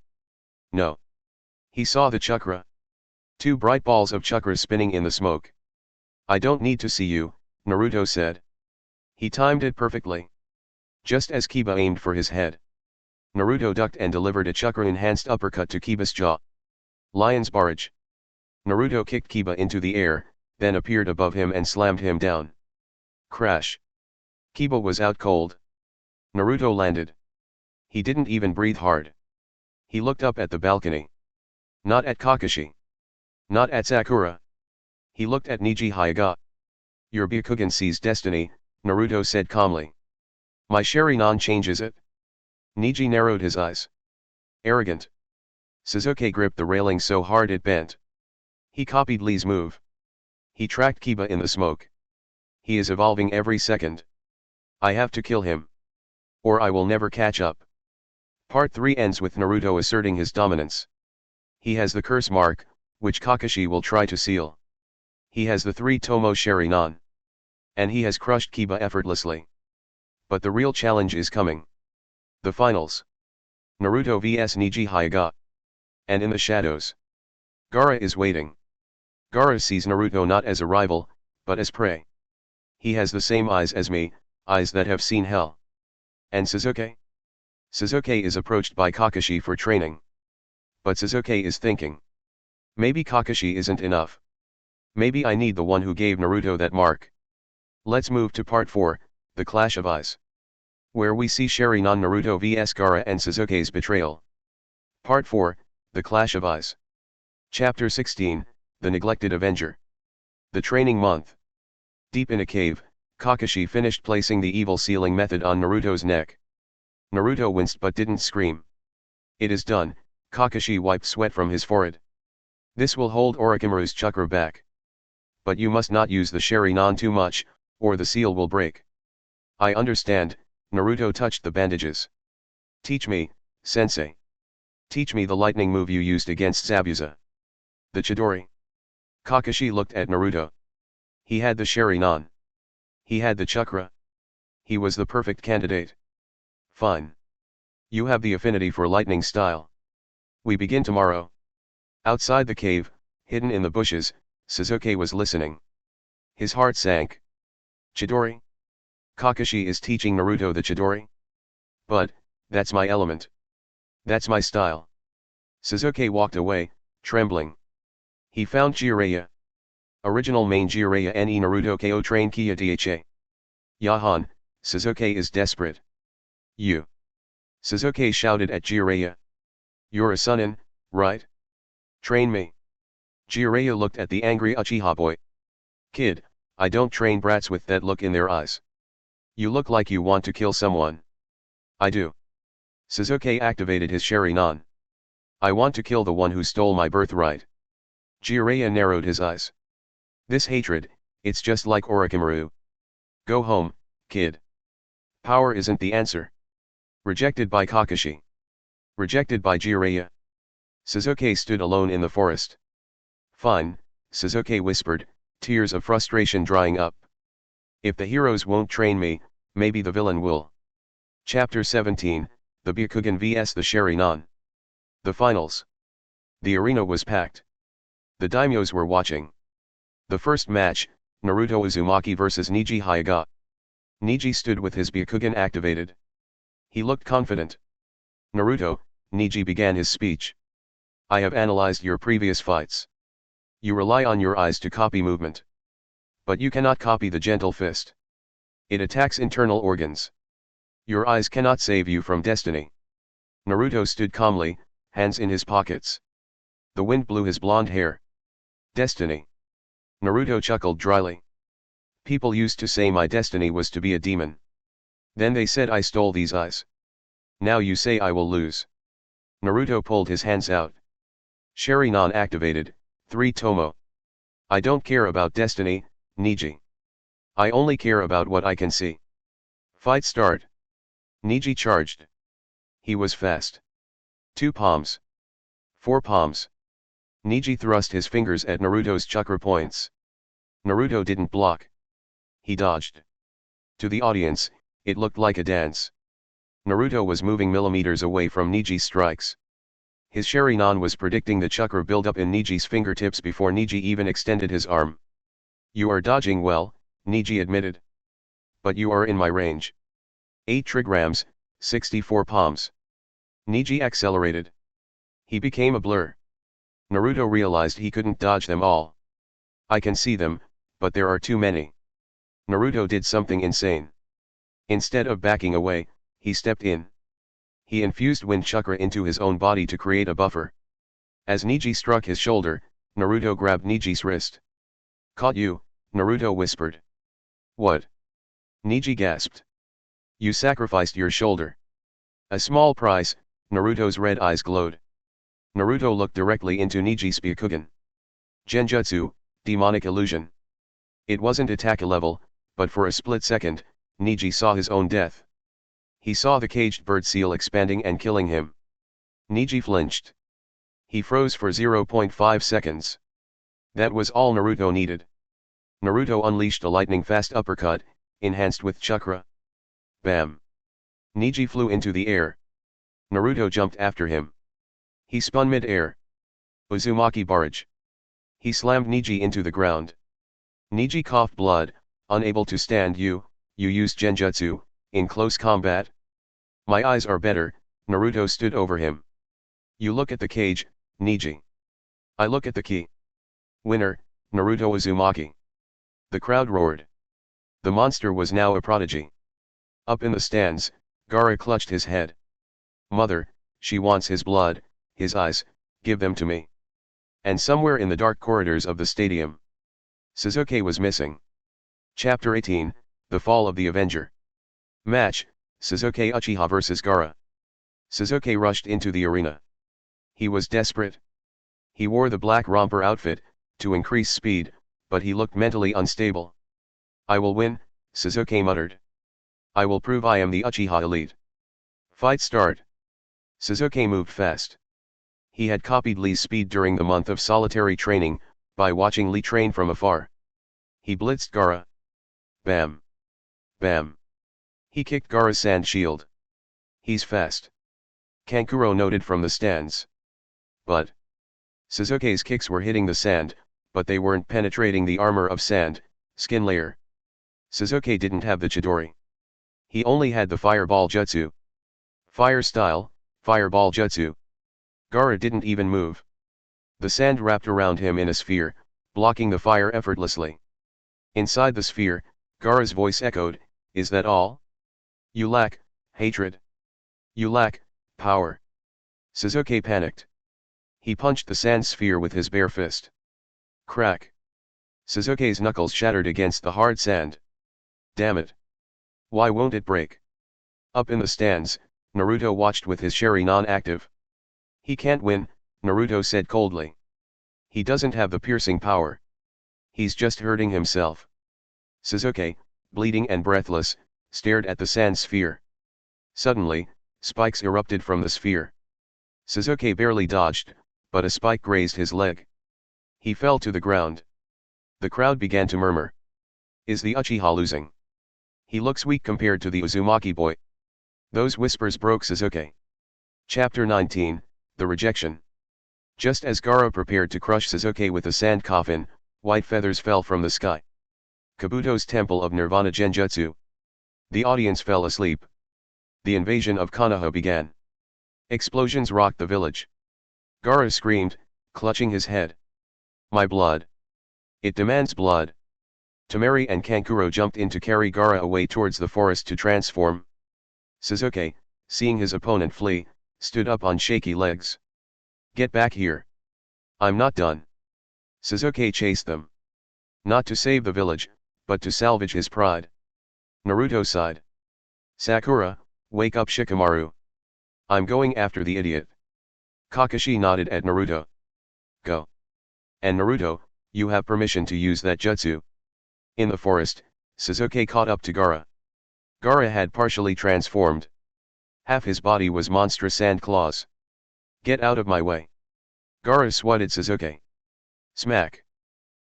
No. He saw the chakra. 2 bright balls of chakra spinning in the smoke. I don't need to see you, Naruto said. He timed it perfectly. Just as Kiba aimed for his head. Naruto ducked and delivered a chakra-enhanced uppercut to Kiba's jaw. Lion's barrage. Naruto kicked Kiba into the air, then appeared above him and slammed him down. Crash. Kiba was out cold. Naruto landed. He didn't even breathe hard. He looked up at the balcony. Not at Kakashi. Not at Sakura. He looked at Neji Hyuga. Your Byakugan sees destiny, Naruto said calmly. My Sharingan changes it. Neji narrowed his eyes. Arrogant. Sasuke gripped the railing so hard it bent. He copied Lee's move. He tracked Kiba in the smoke. He is evolving every second. I have to kill him. Or I will never catch up. Part 3 ends with Naruto asserting his dominance. He has the curse mark, which Kakashi will try to seal. He has the 3 Tomo Sharingan. And he has crushed Kiba effortlessly. But the real challenge is coming. The finals. Naruto vs Neji Hyuga. And in the shadows, Gaara is waiting. Gaara sees Naruto not as a rival, but as prey. He has the same eyes as me, eyes that have seen hell. And Sasuke? Sasuke is approached by Kakashi for training. But Sasuke is thinking. Maybe Kakashi isn't enough. Maybe I need the one who gave Naruto that mark. Let's move to part 4, The Clash of Eyes, where we see Sharingan Naruto vs Gaara and Sasuke's betrayal. Part 4, The Clash of Eyes. Chapter 16, The Neglected Avenger. The Training Month. Deep in a cave, Kakashi finished placing the evil sealing method on Naruto's neck. Naruto winced but didn't scream. It is done, Kakashi wiped sweat from his forehead. This will hold Orochimaru's chakra back. But you must not use the Sharingan too much, or the seal will break. I understand, Naruto touched the bandages. Teach me, sensei. Teach me the lightning move you used against Zabuza. The Chidori. Kakashi looked at Naruto. He had the Sharingan. He had the chakra. He was the perfect candidate. Fine. You have the affinity for lightning style. We begin tomorrow. Outside the cave, hidden in the bushes, Sasuke was listening. His heart sank. Chidori? Kakashi is teaching Naruto the Chidori? But, that's my element. That's my style. Sasuke walked away, trembling. He found Jiraiya. Original main Jiraiya ne Naruto ko train Kia Dha. Yahan, Sasuke is desperate. You. Sasuke shouted at Jiraiya. You're a Chunin, right? Train me. Jiraiya looked at the angry Uchiha boy. Kid, I don't train brats with that look in their eyes. You look like you want to kill someone. I do. Sasuke activated his Sharingan. I want to kill the one who stole my birthright. Jiraiya narrowed his eyes. This hatred, it's just like Orochimaru. Go home, kid. Power isn't the answer. Rejected by Kakashi. Rejected by Jiraiya. Sasuke stood alone in the forest. Fine, Sasuke whispered, tears of frustration drying up. If the heroes won't train me, maybe the villain will. Chapter 17, The Byakugan vs the Sharingan. The finals. The arena was packed. The daimyos were watching. The first match, Naruto Uzumaki vs Neji Hyuga. Neji stood with his Byakugan activated. He looked confident. Naruto, Neji began his speech. I have analyzed your previous fights. You rely on your eyes to copy movement. But you cannot copy the gentle fist. It attacks internal organs. Your eyes cannot save you from destiny. Naruto stood calmly, hands in his pockets. The wind blew his blonde hair. Destiny. Naruto chuckled dryly. People used to say my destiny was to be a demon. Then they said I stole these eyes. Now you say I will lose. Naruto pulled his hands out. Sharingan activated, 3 Tomo. I don't care about destiny, Neji. I only care about what I can see. Fight start. Neji charged. He was fast. 2 palms. 4 palms. Neji thrust his fingers at Naruto's chakra points. Naruto didn't block. He dodged. To the audience, it looked like a dance. Naruto was moving millimeters away from Neji's strikes. His Sharingan was predicting the chakra buildup in Neji's fingertips before Neji even extended his arm. You are dodging well, Neji admitted. But you are in my range. 8 trigrams, 64 palms. Neji accelerated. He became a blur. Naruto realized he couldn't dodge them all. I can see them, but there are too many. Naruto did something insane. Instead of backing away, he stepped in. He infused wind chakra into his own body to create a buffer. As Neji struck his shoulder, Naruto grabbed Neji's wrist. Caught you, Naruto whispered. What? Neji gasped. You sacrificed your shoulder. A small price, Naruto's red eyes glowed. Naruto looked directly into Neji's Byakugan. Genjutsu, demonic illusion. It wasn't attack level, but for a split second, Neji saw his own death. He saw the caged bird seal expanding and killing him. Neji flinched. He froze for 0.5 seconds. That was all Naruto needed. Naruto unleashed a lightning-fast uppercut, enhanced with chakra. Bam! Neji flew into the air. Naruto jumped after him. He spun mid-air. Uzumaki barrage. He slammed Neji into the ground. Neji coughed blood, unable to stand. You used genjutsu, in close combat? My eyes are better. Naruto stood over him. You look at the cage, Neji. I look at the key. Winner, Naruto Uzumaki. The crowd roared. The monster was now a prodigy. Up in the stands, Gaara clutched his head. Mother, she wants his blood, his eyes, give them to me. And somewhere in the dark corridors of the stadium, Sasuke was missing. Chapter 18, The Fall of the Avenger. Match, Sasuke Uchiha vs Gaara. Sasuke rushed into the arena. He was desperate. He wore the black romper outfit, to increase speed, but he looked mentally unstable. I will win, Sasuke muttered. I will prove I am the Uchiha elite. Fight start. Sasuke moved fast. He had copied Lee's speed during the month of solitary training, by watching Lee train from afar. He blitzed Gaara. Bam. Bam. He kicked Gaara's sand shield. He's fast. Kankuro noted from the stands. But Sasuke's kicks were hitting the sand, but they weren't penetrating the armor of sand, skin layer. Sasuke didn't have the Chidori. He only had the fireball jutsu. Fire style, fireball jutsu. Gaara didn't even move. The sand wrapped around him in a sphere, blocking the fire effortlessly. Inside the sphere, Gaara's voice echoed, is that all? You lack hatred. You lack power. Sasuke panicked. He punched the sand sphere with his bare fist. Crack. Sasuke's knuckles shattered against the hard sand. Damn it. Why won't it break? Up in the stands, Naruto watched with his Sharingan active. He can't win, Naruto said coldly. He doesn't have the piercing power. He's just hurting himself. Sasuke, bleeding and breathless, stared at the sand sphere. Suddenly, spikes erupted from the sphere. Sasuke barely dodged, but a spike grazed his leg. He fell to the ground. The crowd began to murmur. Is the Uchiha losing? He looks weak compared to the Uzumaki boy. Those whispers broke Sasuke. Chapter 19, The Rejection. Just as Gaara prepared to crush Sasuke with a sand coffin, white feathers fell from the sky. Kabuto's Temple of Nirvana Genjutsu. The audience fell asleep. The invasion of Konoha began. Explosions rocked the village. Gaara screamed, clutching his head. My blood. It demands blood. Temari and Kankuro jumped in to carry Gaara away towards the forest to transform. Sasuke, seeing his opponent flee, stood up on shaky legs. Get back here. I'm not done. Sasuke chased them. Not to save the village, but to salvage his pride. Naruto sighed. Sakura, wake up Shikamaru. I'm going after the idiot. Kakashi nodded at Naruto. Go. And Naruto, you have permission to use that jutsu. In the forest, Sasuke caught up to Gaara. Gaara had partially transformed. Half his body was monstrous sand claws. Get out of my way. Gaara swatted Sasuke. Smack.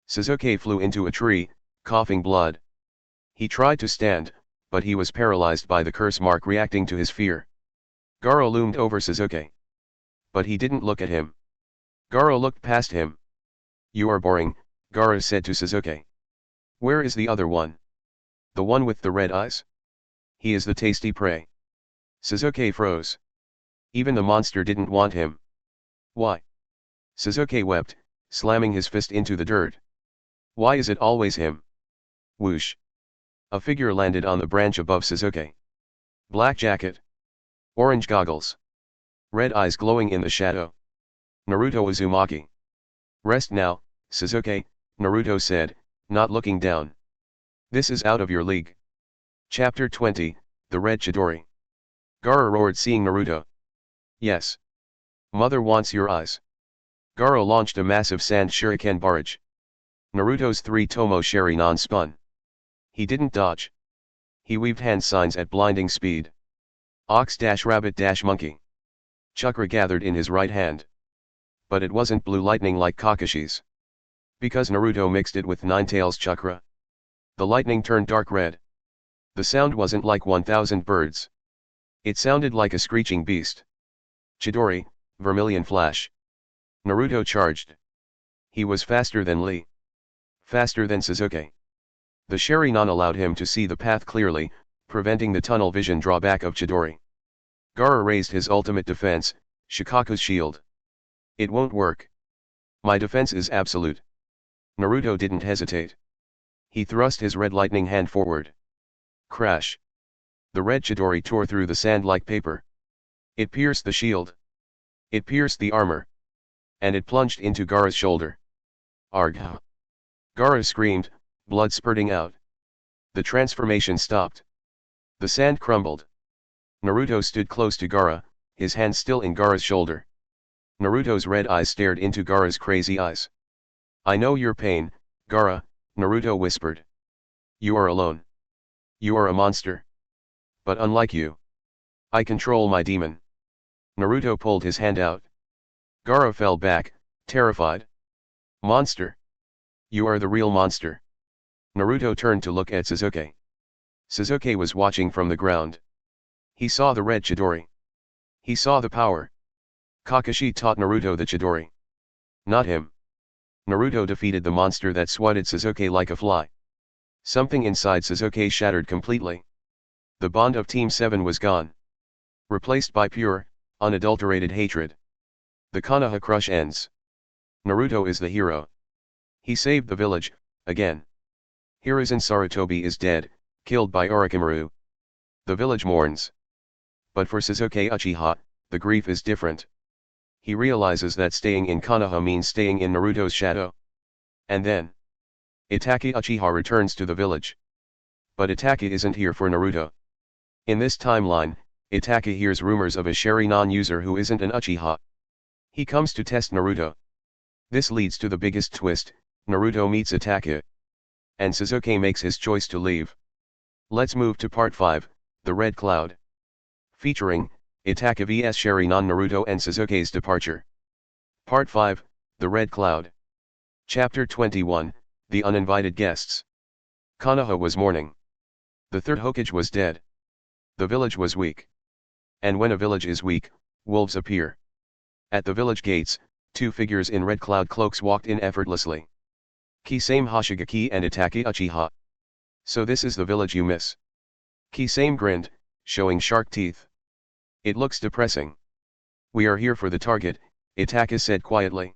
Sasuke flew into a tree, coughing blood. He tried to stand, but he was paralyzed by the curse mark reacting to his fear. Gaara loomed over Sasuke. But he didn't look at him. Gaara looked past him. You are boring, Gaara said to Sasuke. Where is the other one? The one with the red eyes? He is the tasty prey. Sasuke froze. Even the monster didn't want him. Why? Sasuke wept, slamming his fist into the dirt. Why is it always him? Whoosh. A figure landed on the branch above Sasuke. Black jacket. Orange goggles. Red eyes glowing in the shadow. Naruto Uzumaki. Rest now, Sasuke, Naruto said, not looking down. This is out of your league. Chapter 20, The Red Chidori. Gaara roared seeing Naruto. Yes. Mother wants your eyes. Gaara launched a massive sand shuriken barrage. Naruto's 3-tomo Sharingan spun. He didn't dodge. He weaved hand signs at blinding speed. Ox-rabbit-monkey. Chakra gathered in his right hand. But it wasn't blue lightning like Kakashi's. Because Naruto mixed it with Nine-Tails chakra. The lightning turned dark red. The sound wasn't like 1,000 birds. It sounded like a screeching beast. Chidori, Vermilion Flash. Naruto charged. He was faster than Lee. Faster than Sasuke. The Sharingan allowed him to see the path clearly, preventing the tunnel vision drawback of Chidori. Gaara raised his ultimate defense, Shikaku's shield. It won't work. My defense is absolute. Naruto didn't hesitate. He thrust his red lightning hand forward. Crash. The red Chidori tore through the sand like paper. It pierced the shield. It pierced the armor. And it plunged into Gaara's shoulder. Arg! Gaara screamed, blood spurting out. The transformation stopped. The sand crumbled. Naruto stood close to Gaara, his hand still in Gaara's shoulder. Naruto's red eyes stared into Gaara's crazy eyes. I know your pain, Gaara, Naruto whispered. You are alone. You are a monster. But unlike you, I control my demon. Naruto pulled his hand out. Gaara fell back, terrified. Monster. You are the real monster. Naruto turned to look at Sasuke. Sasuke was watching from the ground. He saw the red Chidori. He saw the power. Kakashi taught Naruto the Chidori. Not him. Naruto defeated the monster that swatted Sasuke like a fly. Something inside Sasuke shattered completely. The bond of Team 7 was gone. Replaced by pure, unadulterated hatred. The Konoha crush ends. Naruto is the hero. He saved the village, again. Hiruzen Sarutobi is dead, killed by Orochimaru. The village mourns. But for Sasuke Uchiha, the grief is different. He realizes that staying in Konoha means staying in Naruto's shadow. And then, Itachi Uchiha returns to the village. But Itachi isn't here for Naruto. In this timeline, Itachi hears rumors of a Sharingan user who isn't an Uchiha. He comes to test Naruto. This leads to the biggest twist, Naruto meets Itachi. And Sasuke makes his choice to leave. Let's move to part 5, The Red Cloud. Featuring, Itachi vs Sharingan Naruto and Sasuke's departure. Part 5, The Red Cloud. Chapter 21, The Uninvited Guests. Konoha was mourning. The third Hokage was dead. The village was weak. And when a village is weak, wolves appear. At the village gates, two figures in red cloud cloaks walked in effortlessly. Kisame Hoshigaki and Itachi Uchiha. So this is the village you miss. Kisame grinned, showing shark teeth. It looks depressing. We are here for the target, Itachi said quietly.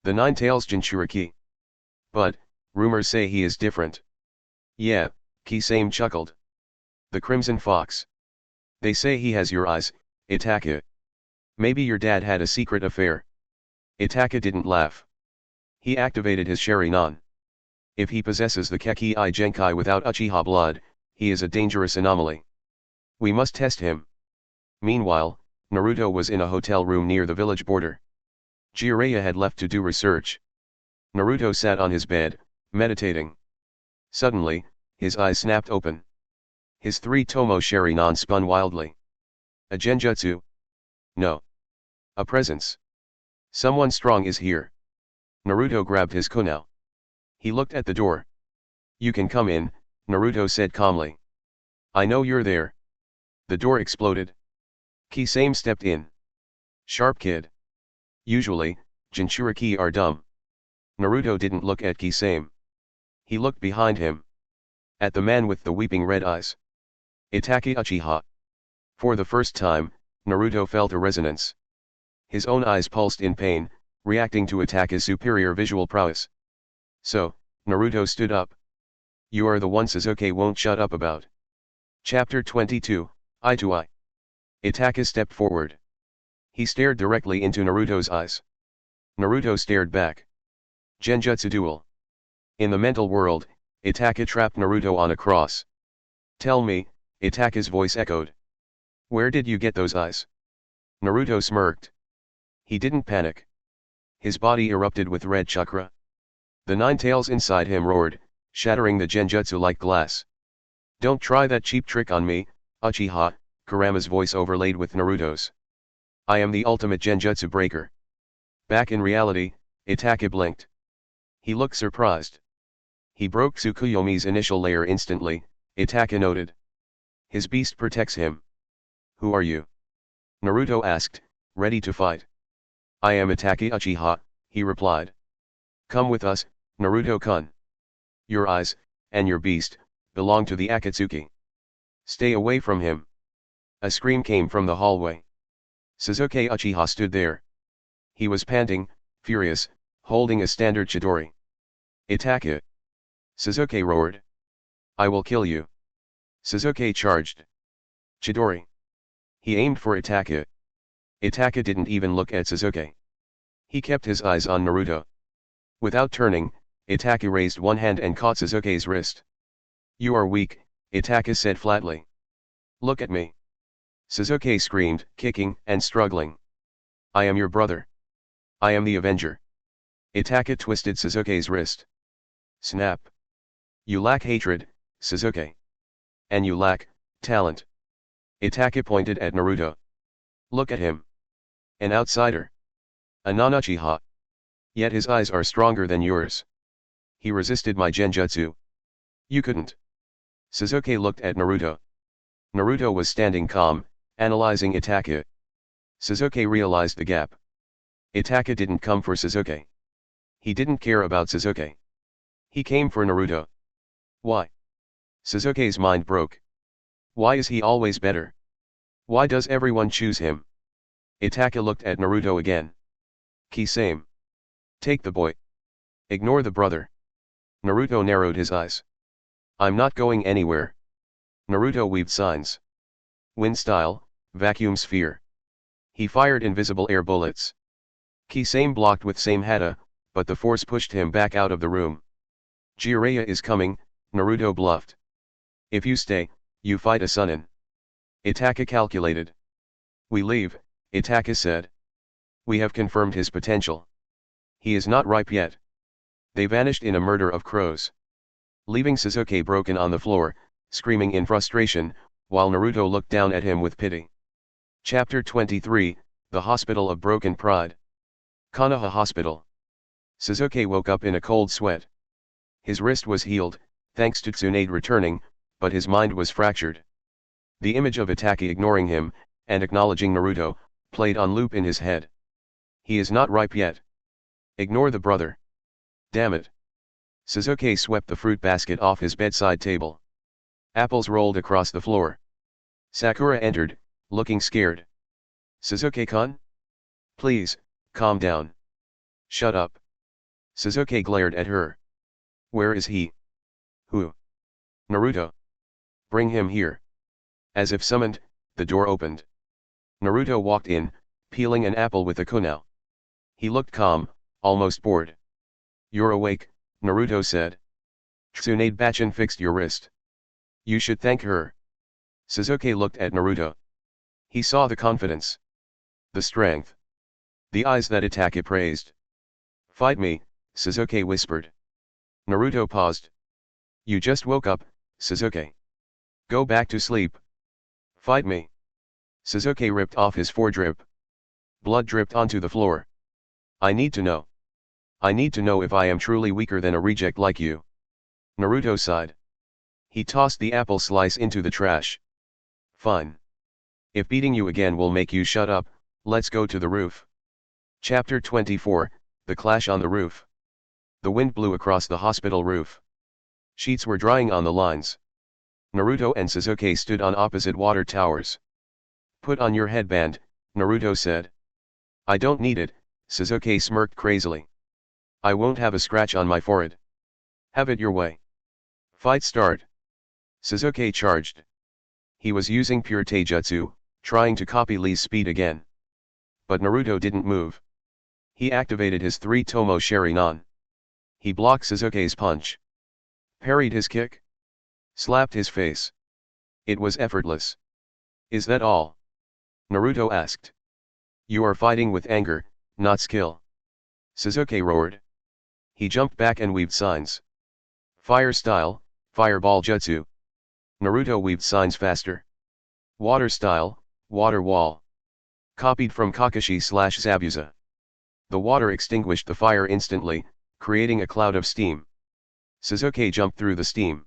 The Nine-Tails Jinchuriki. But, rumors say he is different. Yeah, Kisame chuckled. The Crimson Fox. They say he has your eyes, Itachi. Maybe your dad had a secret affair. Itachi didn't laugh. He activated his Sharingan. If he possesses the Keki I Genkai without Uchiha blood, he is a dangerous anomaly. We must test him. Meanwhile, Naruto was in a hotel room near the village border. Jiraiya had left to do research. Naruto sat on his bed, meditating. Suddenly, his eyes snapped open. His 3-tomo Sharingan spun wildly. A genjutsu? No. A presence. Someone strong is here. Naruto grabbed his kunai. He looked at the door. You can come in, Naruto said calmly. I know you're there. The door exploded. Kisame stepped in. Sharp kid. Usually, Jinchuriki are dumb. Naruto didn't look at Kisame. He looked behind him. At the man with the weeping red eyes. Itachi Uchiha. For the first time, Naruto felt a resonance. His own eyes pulsed in pain, reacting to Itachi's superior visual prowess. So, Naruto stood up. You are the one Sasuke won't shut up about. Chapter 22, Eye to Eye. Itachi stepped forward. He stared directly into Naruto's eyes. Naruto stared back. Genjutsu duel. In the mental world, Itachi trapped Naruto on a cross. Tell me, Itachi's voice echoed. Where did you get those eyes? Naruto smirked. He didn't panic. His body erupted with red chakra. The nine tails inside him roared, shattering the genjutsu like glass. Don't try that cheap trick on me, Uchiha, Kurama's voice overlaid with Naruto's. I am the ultimate genjutsu breaker. Back in reality, Itachi blinked. He looked surprised. He broke Tsukuyomi's initial layer instantly, Itachi noted. His beast protects him. Who are you? Naruto asked, ready to fight. I am Itake Uchiha, he replied. Come with us, Naruto-kun. Your eyes, and your beast, belong to the Akatsuki. Stay away from him. A scream came from the hallway. Sasuke Uchiha stood there. He was panting, furious, holding a standard Chidori. Itake! Sasuke roared. I will kill you. Sasuke charged. Chidori. He aimed for Itake. Itake didn't even look at Sasuke. He kept his eyes on Naruto. Without turning, Itake raised one hand and caught Sasuke's wrist. You are weak, Itake said flatly. Look at me. Sasuke screamed, kicking and struggling. I am your brother. I am the Avenger. Itake twisted Sasuke's wrist. Snap. You lack hatred, Sasuke. And you lack talent. Itake pointed at Naruto. Look at him. An outsider. A non-Uchiha. Yet his eyes are stronger than yours. He resisted my genjutsu. You couldn't. Sasuke looked at Naruto. Naruto was standing calm, analyzing Itake. Sasuke realized the gap. Itake didn't come for Sasuke. He didn't care about Sasuke. He came for Naruto. Why? Sasuke's mind broke. Why is he always better? Why does everyone choose him? Itake looked at Naruto again. Kisame. Take the boy. Ignore the brother. Naruto narrowed his eyes. I'm not going anywhere. Naruto weaved signs. Wind style, vacuum sphere. He fired invisible air bullets. Kisame blocked with same hata, but the force pushed him back out of the room. Jiraiya is coming, Naruto bluffed. If you stay, you fight a Chunin. Itake calculated. We leave, Itake said. We have confirmed his potential. He is not ripe yet. They vanished in a murder of crows. Leaving Sasuke broken on the floor, screaming in frustration, while Naruto looked down at him with pity. Chapter 23, The Hospital of Broken Pride. Konoha Hospital. Sasuke woke up in a cold sweat. His wrist was healed, thanks to Tsunade returning, but his mind was fractured. The image of Itake ignoring him, and acknowledging Naruto, played on loop in his head. He is not ripe yet. Ignore the brother. Damn it. Sasuke swept the fruit basket off his bedside table. Apples rolled across the floor. Sakura entered, looking scared. Sasuke-kun? Please, calm down. Shut up. Sasuke glared at her. Where is he? Who? Naruto. Bring him here. As if summoned, the door opened. Naruto walked in, peeling an apple with a kunai. He looked calm, almost bored. You're awake, Naruto said. Tsunade-bachan fixed your wrist. You should thank her. Sasuke looked at Naruto. He saw the confidence. The strength. The eyes that Itake praised. Fight me, Sasuke whispered. Naruto paused. You just woke up, Sasuke. Go back to sleep. Fight me. Sasuke ripped off his foredrip. Blood dripped onto the floor. I need to know. I need to know if I am truly weaker than a reject like you. Naruto sighed. He tossed the apple slice into the trash. Fine. If beating you again will make you shut up, let's go to the roof. Chapter 24, The Clash on the Roof. The wind blew across the hospital roof. Sheets were drying on the lines. Naruto and Sasuke stood on opposite water towers. Put on your headband, Naruto said. I don't need it, Sasuke smirked crazily. I won't have a scratch on my forehead. Have it your way. Fight start. Sasuke charged. He was using pure taijutsu, trying to copy Lee's speed again. But Naruto didn't move. He activated his 3-tomo Sharingan. He blocked Sasuke's punch. Parried his kick. Slapped his face. It was effortless. Is that all? Naruto asked. You are fighting with anger, not skill. Sasuke roared. He jumped back and weaved signs. Fire style, fireball jutsu. Naruto weaved signs faster. Water style, water wall. Copied from Kakashi/Zabuza. The water extinguished the fire instantly, creating a cloud of steam. Sasuke jumped through the steam.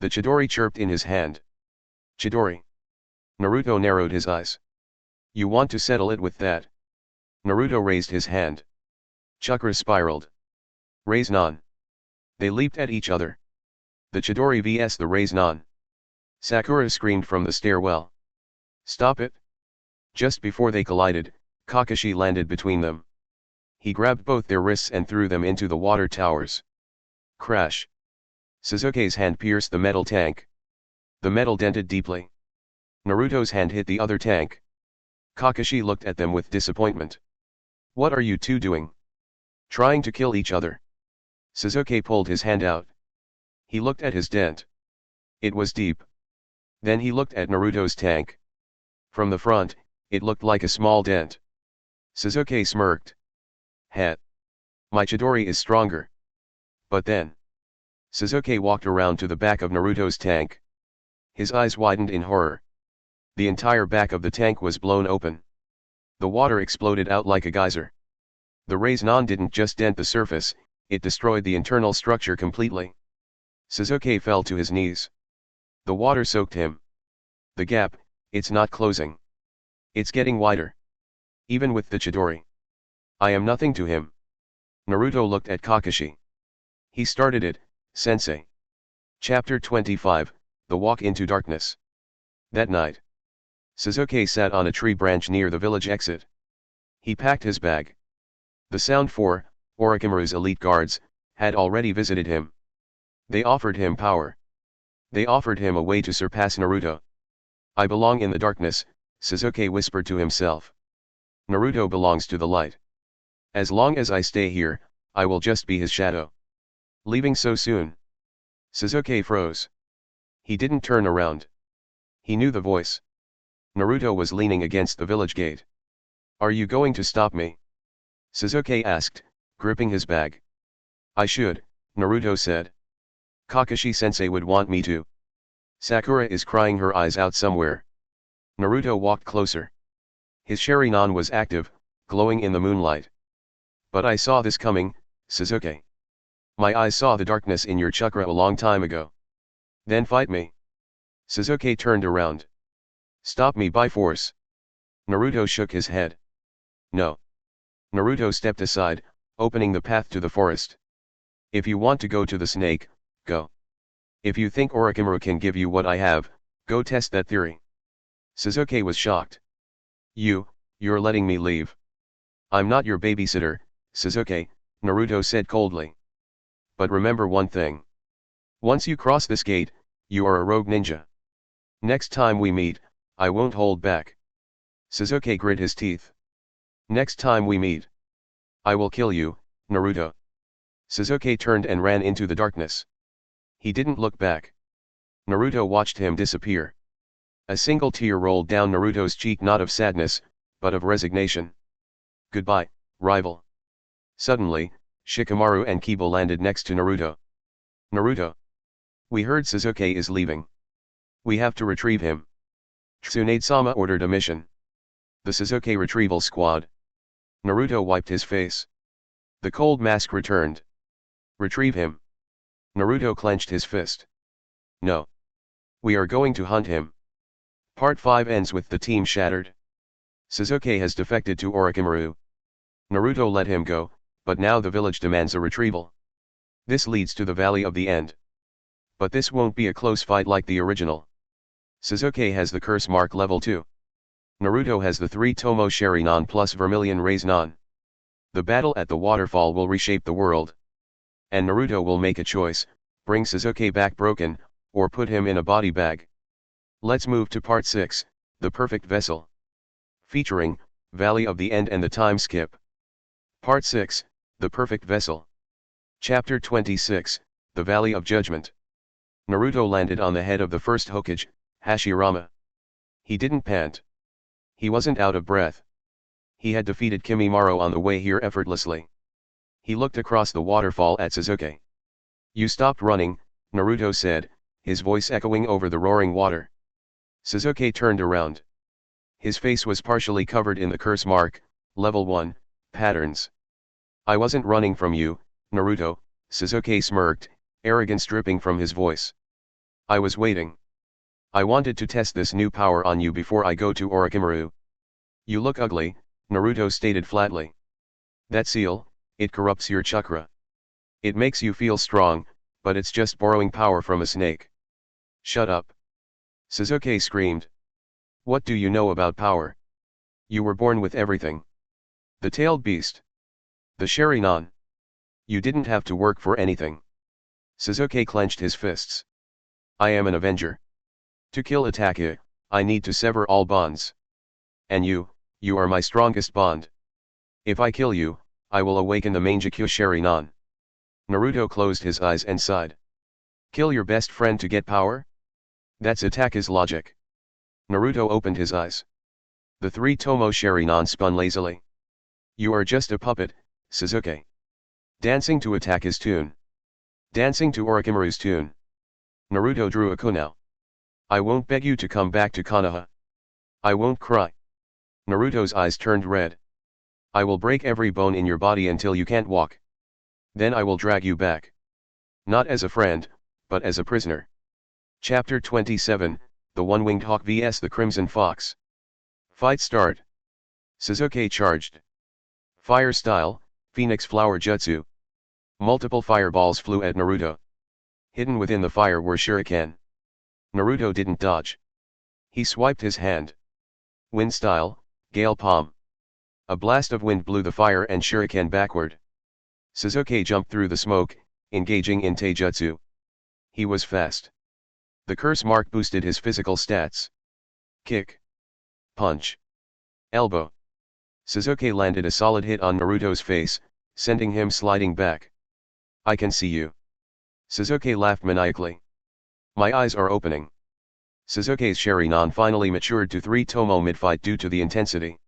The Chidori chirped in his hand. Chidori. Naruto narrowed his eyes. You want to settle it with that? Naruto raised his hand. Chakras spiraled. Raise-non. They leaped at each other. The Chidori vs the Raise-non. Sakura screamed from the stairwell. Stop it! Just before they collided, Kakashi landed between them. He grabbed both their wrists and threw them into the water towers. Crash! Sasuke's hand pierced the metal tank. The metal dented deeply. Naruto's hand hit the other tank. Kakashi looked at them with disappointment. What are you two doing? Trying to kill each other. Sasuke pulled his hand out. He looked at his dent. It was deep. Then he looked at Naruto's tank. From the front, it looked like a small dent. Sasuke smirked. Heh. My Chidori is stronger. But then. Sasuke walked around to the back of Naruto's tank. His eyes widened in horror. The entire back of the tank was blown open. The water exploded out like a geyser. The Raise-non didn't just dent the surface, it destroyed the internal structure completely. Sasuke fell to his knees. The water soaked him. The gap, it's not closing. It's getting wider. Even with the Chidori. I am nothing to him. Naruto looked at Kakashi. He started it, sensei. Chapter 25, The Walk into Darkness. That night. Sasuke sat on a tree branch near the village exit. He packed his bag. The Sound 4, Orochimaru's elite guards, had already visited him. They offered him power. They offered him a way to surpass Naruto. I belong in the darkness, Sasuke whispered to himself. Naruto belongs to the light. As long as I stay here, I will just be his shadow. Leaving so soon? Sasuke froze. He didn't turn around. He knew the voice. Naruto was leaning against the village gate. Are you going to stop me? Sasuke asked, gripping his bag. I should, Naruto said. Kakashi-sensei would want me to. Sakura is crying her eyes out somewhere. Naruto walked closer. His Sharingan was active, glowing in the moonlight. But I saw this coming, Sasuke. My eyes saw the darkness in your chakra a long time ago. Then fight me. Sasuke turned around. Stop me by force. Naruto shook his head. No. Naruto stepped aside, opening the path to the forest. If you want to go to the snake, go. If you think Orochimaru can give you what I have, go test that theory. Sasuke was shocked. You're letting me leave. I'm not your babysitter, Sasuke, Naruto said coldly. But remember one thing. Once you cross this gate, you are a rogue ninja. Next time we meet, I won't hold back. Sasuke grit his teeth. Next time we meet, I will kill you, Naruto. Sasuke turned and ran into the darkness. He didn't look back. Naruto watched him disappear. A single tear rolled down Naruto's cheek, not of sadness, but of resignation. Goodbye, rival. Suddenly, Shikamaru and Kiba landed next to Naruto. Naruto. We heard Sasuke is leaving. We have to retrieve him. Tsunade-sama ordered a mission. The Sasuke Retrieval Squad. Naruto wiped his face. The cold mask returned. Retrieve him. Naruto clenched his fist. No. We are going to hunt him. Part 5 ends with the team shattered. Sasuke has defected to Orochimaru. Naruto let him go, but now the village demands a retrieval. This leads to the Valley of the End. But this won't be a close fight like the original. Sasuke has the curse mark level 2. Naruto has the 3 Tomo Sharingan plus Vermilion Raise-non. The battle at the waterfall will reshape the world. And Naruto will make a choice, bring Sasuke back broken, or put him in a body bag. Let's move to part 6, The Perfect Vessel. Featuring, Valley of the End and the Time Skip. Part 6, The Perfect Vessel. Chapter 26, The Valley of Judgment. Naruto landed on the head of the first Hokage, Hashirama. He didn't pant. He wasn't out of breath. He had defeated Kimimaro on the way here effortlessly. He looked across the waterfall at Sasuke. You stopped running, Naruto said, his voice echoing over the roaring water. Sasuke turned around. His face was partially covered in the curse mark, level 1, patterns. I wasn't running from you, Naruto, Sasuke smirked, arrogance dripping from his voice. I was waiting. I wanted to test this new power on you before I go to Orochimaru. You look ugly, Naruto stated flatly. That seal, it corrupts your chakra. It makes you feel strong, but it's just borrowing power from a snake. Shut up. Sasuke screamed. What do you know about power? You were born with everything. The tailed beast. The Sharingan. You didn't have to work for anything. Sasuke clenched his fists. I am an avenger. To kill Itachi, I need to sever all bonds. And you are my strongest bond. If I kill you, I will awaken the Mangekyo Sharingan. Naruto closed his eyes and sighed. Kill your best friend to get power? That's Itachi's logic. Naruto opened his eyes. The three Tomo Sharingan spun lazily. You are just a puppet, Sasuke. Dancing to Itachi's tune. Dancing to Orochimaru's tune. Naruto drew a kunai. I won't beg you to come back to Konoha. I won't cry. Naruto's eyes turned red. I will break every bone in your body until you can't walk. Then I will drag you back. Not as a friend, but as a prisoner. Chapter 27, The One-Winged Hawk vs the Crimson Fox. Fight start. Sasuke charged. Fire style, Phoenix Flower Jutsu. Multiple fireballs flew at Naruto. Hidden within the fire were shuriken. Naruto didn't dodge. He swiped his hand. Wind style, Gale Palm. A blast of wind blew the fire and shuriken backward. Sasuke jumped through the smoke, engaging in taijutsu. He was fast. The curse mark boosted his physical stats. Kick. Punch. Elbow. Sasuke landed a solid hit on Naruto's face, sending him sliding back. I can see you. Sasuke laughed maniacally. My eyes are opening. Sasuke's Sharingan finally matured to 3 Tomo mid-fight due to the intensity.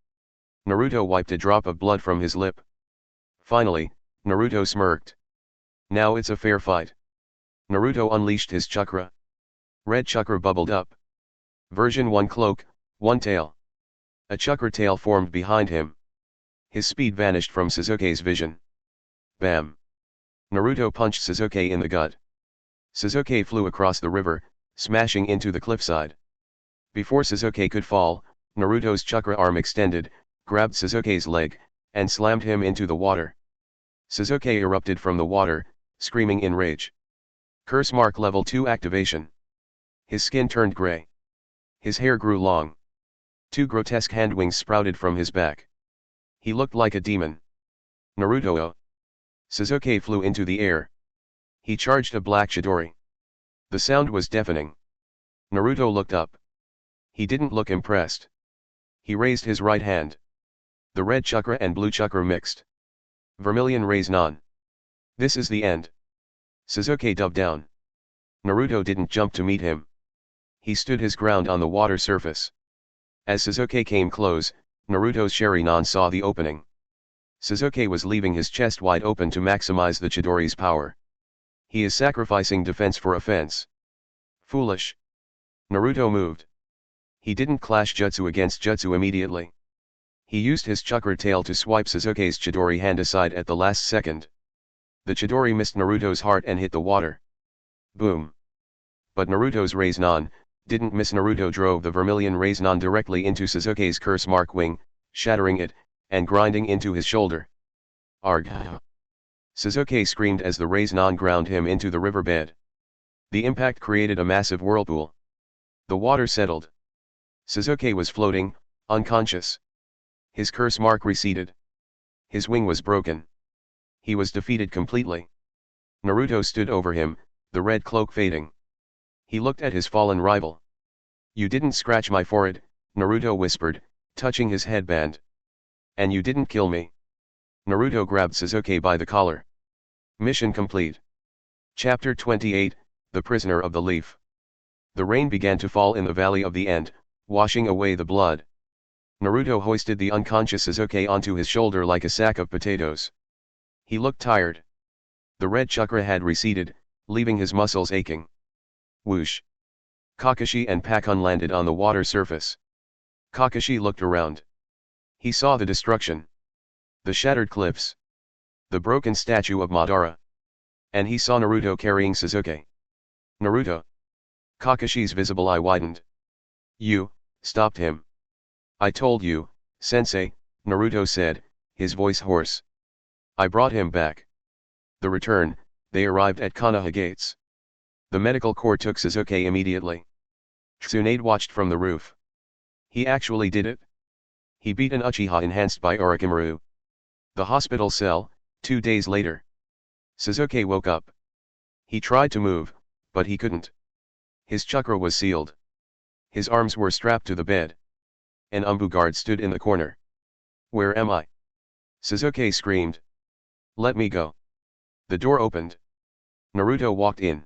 Naruto wiped a drop of blood from his lip. Finally, Naruto smirked. Now it's a fair fight. Naruto unleashed his chakra. Red chakra bubbled up. Version 1 cloak, 1 tail. A chakra tail formed behind him. His speed vanished from Sasuke's vision. Bam! Naruto punched Sasuke in the gut. Sasuke flew across the river, smashing into the cliffside. Before Sasuke could fall, Naruto's chakra arm extended, grabbed Sasuke's leg, and slammed him into the water. Sasuke erupted from the water, screaming in rage. Curse mark level 2 activation. His skin turned gray. His hair grew long. 2 grotesque hand wings sprouted from his back. He looked like a demon. Naruto oh! Sasuke flew into the air. He charged a black Chidori. The sound was deafening. Naruto looked up. He didn't look impressed. He raised his right hand. The red chakra and blue chakra mixed. Vermilion rays non. This is the end. Sasuke dove down. Naruto didn't jump to meet him. He stood his ground on the water surface. As Sasuke came close, Naruto's Sharingan saw the opening. Sasuke was leaving his chest wide open to maximize the Chidori's power. He is sacrificing defense for offense. Foolish. Naruto moved. He didn't clash jutsu against jutsu immediately. He used his chakra tail to swipe Sasuke's Chidori hand aside at the last second. The Chidori missed Naruto's heart and hit the water. Boom. But Naruto's Rasengan didn't miss. Naruto drove the vermilion Rasengan directly into Sasuke's curse mark wing, shattering it, and grinding into his shoulder. Arg! Sasuke screamed as the Rasengan ground him into the riverbed. The impact created a massive whirlpool. The water settled. Sasuke was floating, unconscious. His curse mark receded. His wing was broken. He was defeated completely. Naruto stood over him, the red cloak fading. He looked at his fallen rival. You didn't scratch my forehead, Naruto whispered, touching his headband. And you didn't kill me. Naruto grabbed Sasuke by the collar. Mission complete. Chapter 28, The Prisoner of the Leaf. The rain began to fall in the Valley of the End, washing away the blood. Naruto hoisted the unconscious Sasuke onto his shoulder like a sack of potatoes. He looked tired. The red chakra had receded, leaving his muscles aching. Whoosh. Kakashi and Pakun landed on the water surface. Kakashi looked around. He saw the destruction. The shattered cliffs. The broken statue of Madara. And he saw Naruto carrying Sasuke. Naruto. Kakashi's visible eye widened. You stopped him. I told you, Sensei, Naruto said, his voice hoarse. I brought him back. The return, they arrived at Konoha gates. The medical corps took Sasuke immediately. Tsunade watched from the roof. He actually did it. He beat an Uchiha enhanced by Orochimaru. The hospital cell, 2 days later. Sasuke woke up. He tried to move, but he couldn't. His chakra was sealed. His arms were strapped to the bed. An Umbu guard stood in the corner. Where am I? Sasuke screamed. Let me go. The door opened. Naruto walked in.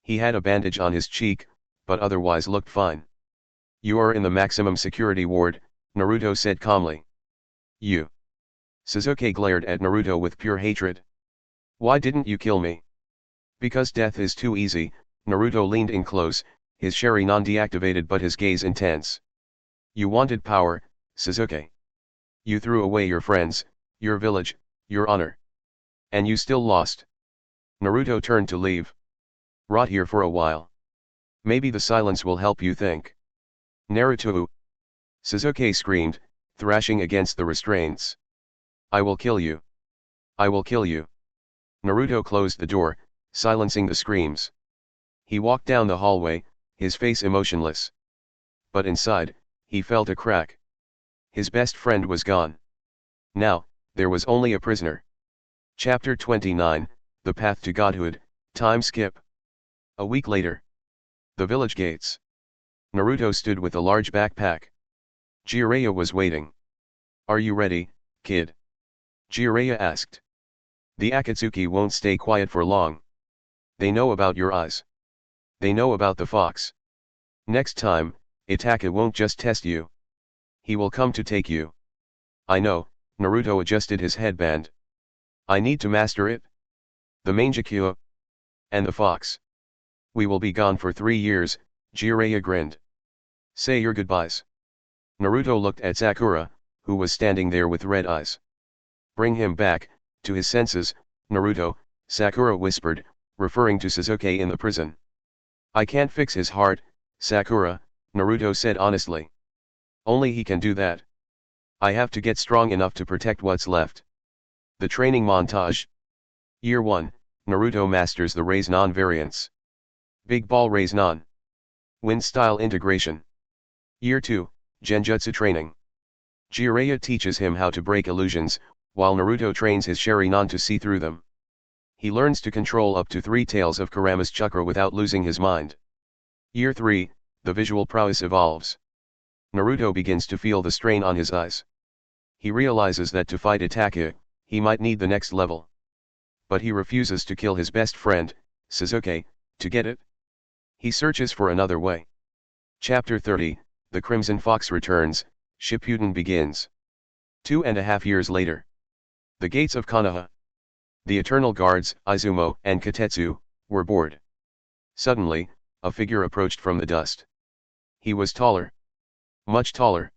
He had a bandage on his cheek, but otherwise looked fine. You are in the maximum security ward, Naruto said calmly. You. Sasuke glared at Naruto with pure hatred. Why didn't you kill me? Because death is too easy, Naruto leaned in close, his Sharingan deactivated but his gaze intense. You wanted power, Sasuke. You threw away your friends, your village, your honor. And you still lost. Naruto turned to leave. Rot here for a while. Maybe the silence will help you think. Naruto. Sasuke screamed, thrashing against the restraints. I will kill you. I will kill you. Naruto closed the door, silencing the screams. He walked down the hallway, his face emotionless. But inside, he felt a crack. His best friend was gone. Now, there was only a prisoner. Chapter 29, The Path to Godhood, Time Skip. A week later. The village gates. Naruto stood with a large backpack. Jiraiya was waiting. Are you ready, kid? Jiraiya asked. The Akatsuki won't stay quiet for long. They know about your eyes. They know about the fox. Next time, Itachi won't just test you. He will come to take you. I know, Naruto adjusted his headband. I need to master it. The Mangekyo. And the fox. We will be gone for 3 years, Jiraiya grinned. Say your goodbyes. Naruto looked at Sakura, who was standing there with red eyes. Bring him back, to his senses, Naruto, Sakura whispered, referring to Sasuke in the prison. I can't fix his heart, Sakura, Naruto said honestly. Only he can do that. I have to get strong enough to protect what's left. The training montage. Year 1, Naruto masters the Raise-Non variants. Big Ball Raise-Non. Wind-style integration. Year 2, Genjutsu training. Jiraiya teaches him how to break illusions, while Naruto trains his Sharingan to see through them. He learns to control up to 3 tails of Kurama's chakra without losing his mind. Year 3, the visual prowess evolves. Naruto begins to feel the strain on his eyes. He realizes that to fight Itachi, he might need the next level. But he refuses to kill his best friend, Sasuke, to get it. He searches for another way. Chapter 30, The Crimson Fox returns, Shippuden begins. 2.5 years later. The gates of Konoha. The eternal guards, Izumo and Katetsu, were bored. Suddenly, a figure approached from the dust. He was taller. Much taller.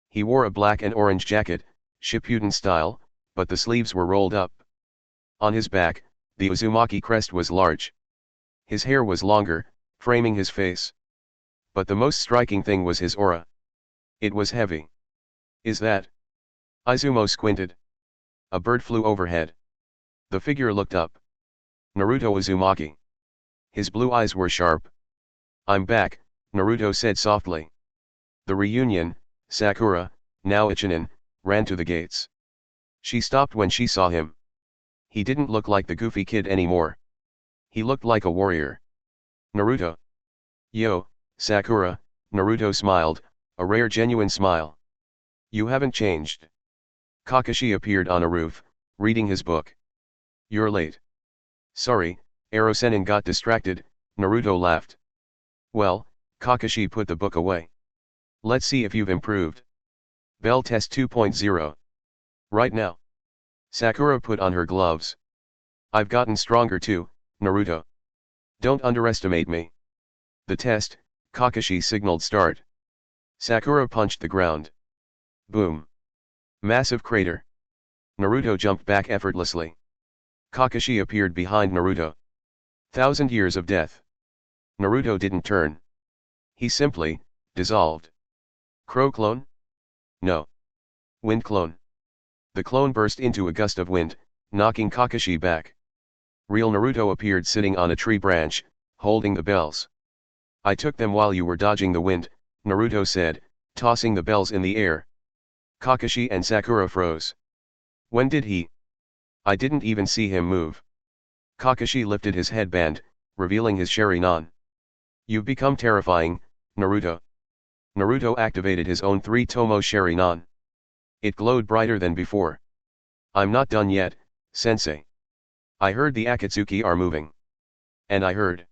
He wore a black and orange jacket, Shippuden style, but the sleeves were rolled up. On his back, the Uzumaki crest was large. His hair was longer, framing his face. But the most striking thing was his aura. It was heavy. Is that? Izumo squinted. A bird flew overhead. The figure looked up. Naruto Uzumaki. His blue eyes were sharp. I'm back, Naruto said softly. The reunion, Sakura, now a Chunin, ran to the gates. She stopped when she saw him. He didn't look like the goofy kid anymore. He looked like a warrior. Naruto. Yo, Sakura, Naruto smiled, a rare genuine smile. You haven't changed. Kakashi appeared on a roof, reading his book. You're late. Sorry, Erosenin got distracted, Naruto laughed. Well, Kakashi put the book away. Let's see if you've improved. Bell test 2.0. Right now. Sakura put on her gloves. I've gotten stronger too, Naruto. Don't underestimate me. The test, Kakashi signaled start. Sakura punched the ground. Boom. Massive crater. Naruto jumped back effortlessly. Kakashi appeared behind Naruto. 1,000 years of death. Naruto didn't turn. He simply dissolved. Crow clone? No. Wind clone. The clone burst into a gust of wind, knocking Kakashi back. Real Naruto appeared sitting on a tree branch, holding the bells. I took them while you were dodging the wind, Naruto said, tossing the bells in the air. Kakashi and Sakura froze. When did he? I didn't even see him move. Kakashi lifted his headband, revealing his Sharingan. You've become terrifying, Naruto. Naruto activated his own 3-tomo Sharingan. It glowed brighter than before. I'm not done yet, sensei. I heard the Akatsuki are moving. And I heard.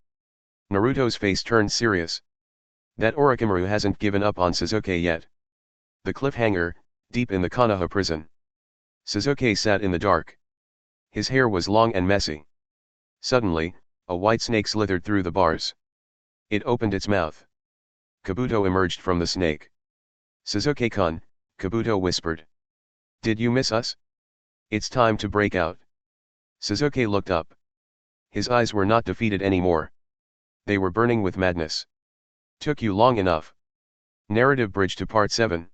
Naruto's face turned serious. That Orochimaru hasn't given up on Sasuke yet. The cliffhanger, deep in the Konoha prison. Sasuke sat in the dark. His hair was long and messy. Suddenly, a white snake slithered through the bars. It opened its mouth. Kabuto emerged from the snake. Sasuke-kun, Kabuto whispered. Did you miss us? It's time to break out. Sasuke looked up. His eyes were not defeated anymore. They were burning with madness. Took you long enough. Narrative bridge to Part 7.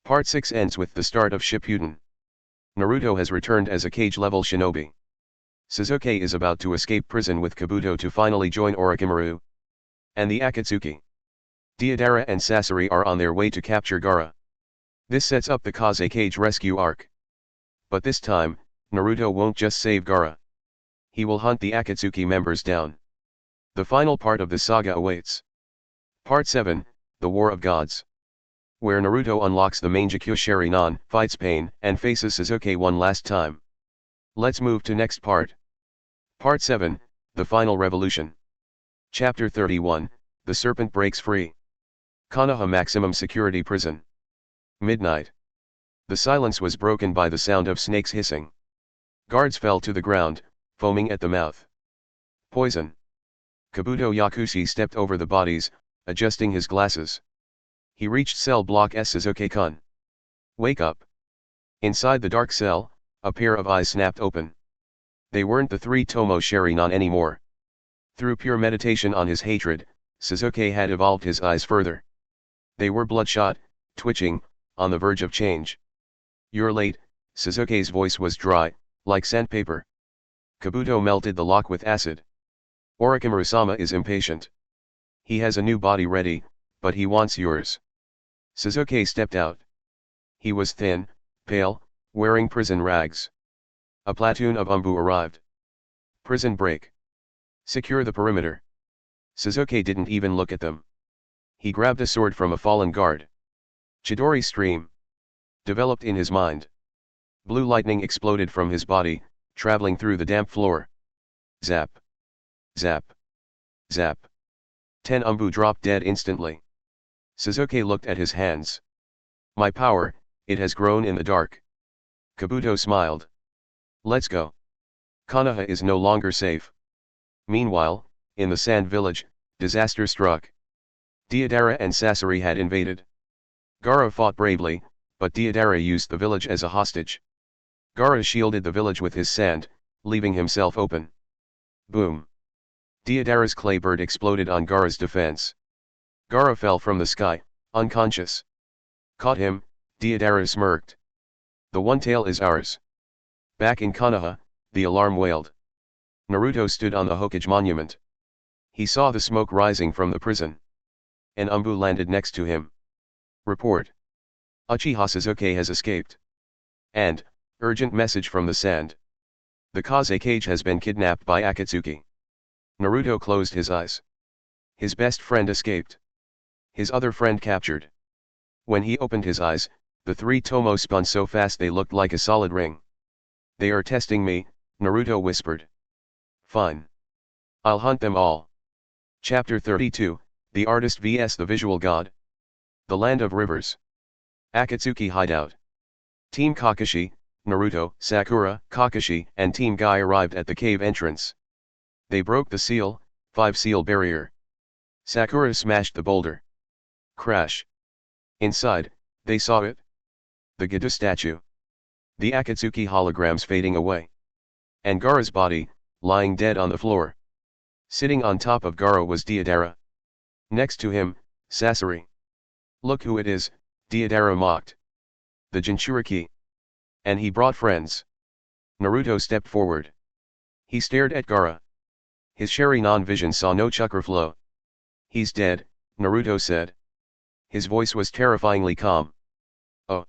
Part 6 ends with the start of Shippuden. Naruto has returned as a cage-level shinobi. Sasuke is about to escape prison with Kabuto to finally join Orochimaru and the Akatsuki. Deidara and Sasori are on their way to capture Gaara. This sets up the Kaze Cage rescue arc. But this time, Naruto won't just save Gaara. He will hunt the Akatsuki members down. The final part of the saga awaits. Part 7, The War of Gods. Where Naruto unlocks the Mangekyo Sharingan, fights Pain, and faces Sasuke one last time. Let's move to next part. Part 7, The Final Revolution. Chapter 31, The Serpent Breaks Free. Konoha Maximum Security Prison. Midnight. The silence was broken by the sound of snakes hissing. Guards fell to the ground, foaming at the mouth. Poison. Kabuto Yakushi stepped over the bodies, adjusting his glasses. He reached cell block S. Sasuke-kun. Wake up. Inside the dark cell, a pair of eyes snapped open. They weren't the 3-tomo Sharingan anymore. Through pure meditation on his hatred, Sasuke had evolved his eyes further. They were bloodshot, twitching, on the verge of change. You're late, Sasuke's voice was dry, like sandpaper. Kabuto melted the lock with acid. Orochimaru-sama is impatient. He has a new body ready, but he wants yours. Sasuke stepped out. He was thin, pale, wearing prison rags. A platoon of Umbu arrived. Prison break. Secure the perimeter. Sasuke didn't even look at them. He grabbed a sword from a fallen guard. Chidori stream developed in his mind. Blue lightning exploded from his body, traveling through the damp floor. Zap. Zap. Zap. 10 Umbu dropped dead instantly. Sasuke looked at his hands. My power, it has grown in the dark. Kabuto smiled. Let's go. Konoha is no longer safe. Meanwhile, in the sand village, disaster struck. Deidara and Sasori had invaded. Gaara fought bravely, but Deidara used the village as a hostage. Gaara shielded the village with his sand, leaving himself open. Boom. Deidara's clay bird exploded on Gaara's defense. Gaara fell from the sky, unconscious. Caught him, Deidara smirked. The one tail is ours. Back in Konoha, the alarm wailed. Naruto stood on the Hokage monument. He saw the smoke rising from the prison. An Umbu landed next to him. Report. Uchiha Sasuke has escaped. And, urgent message from the sand. The Kaze Cage has been kidnapped by Akatsuki. Naruto closed his eyes. His best friend escaped. His other friend captured. When he opened his eyes, the 3-tomo spun so fast they looked like a solid ring. They are testing me, Naruto whispered. Fine. I'll hunt them all. Chapter 32, The Artist vs the Visual God. The Land of Rivers. Akatsuki Hideout. Team Kakashi, Naruto, Sakura, Kakashi, and Team Guy arrived at the cave entrance. They broke the seal, 5-seal barrier. Sakura smashed the boulder. Crash. Inside, they saw it. The Gadu statue. The Akatsuki holograms fading away. And Gaara's body, lying dead on the floor. Sitting on top of Gaara was Deidara. Next to him, Sasori. Look who it is, Deidara mocked. The Jinchuriki. And he brought friends. Naruto stepped forward. He stared at Gaara. His Sharingan vision saw no chakra flow. He's dead, Naruto said. His voice was terrifyingly calm. Oh.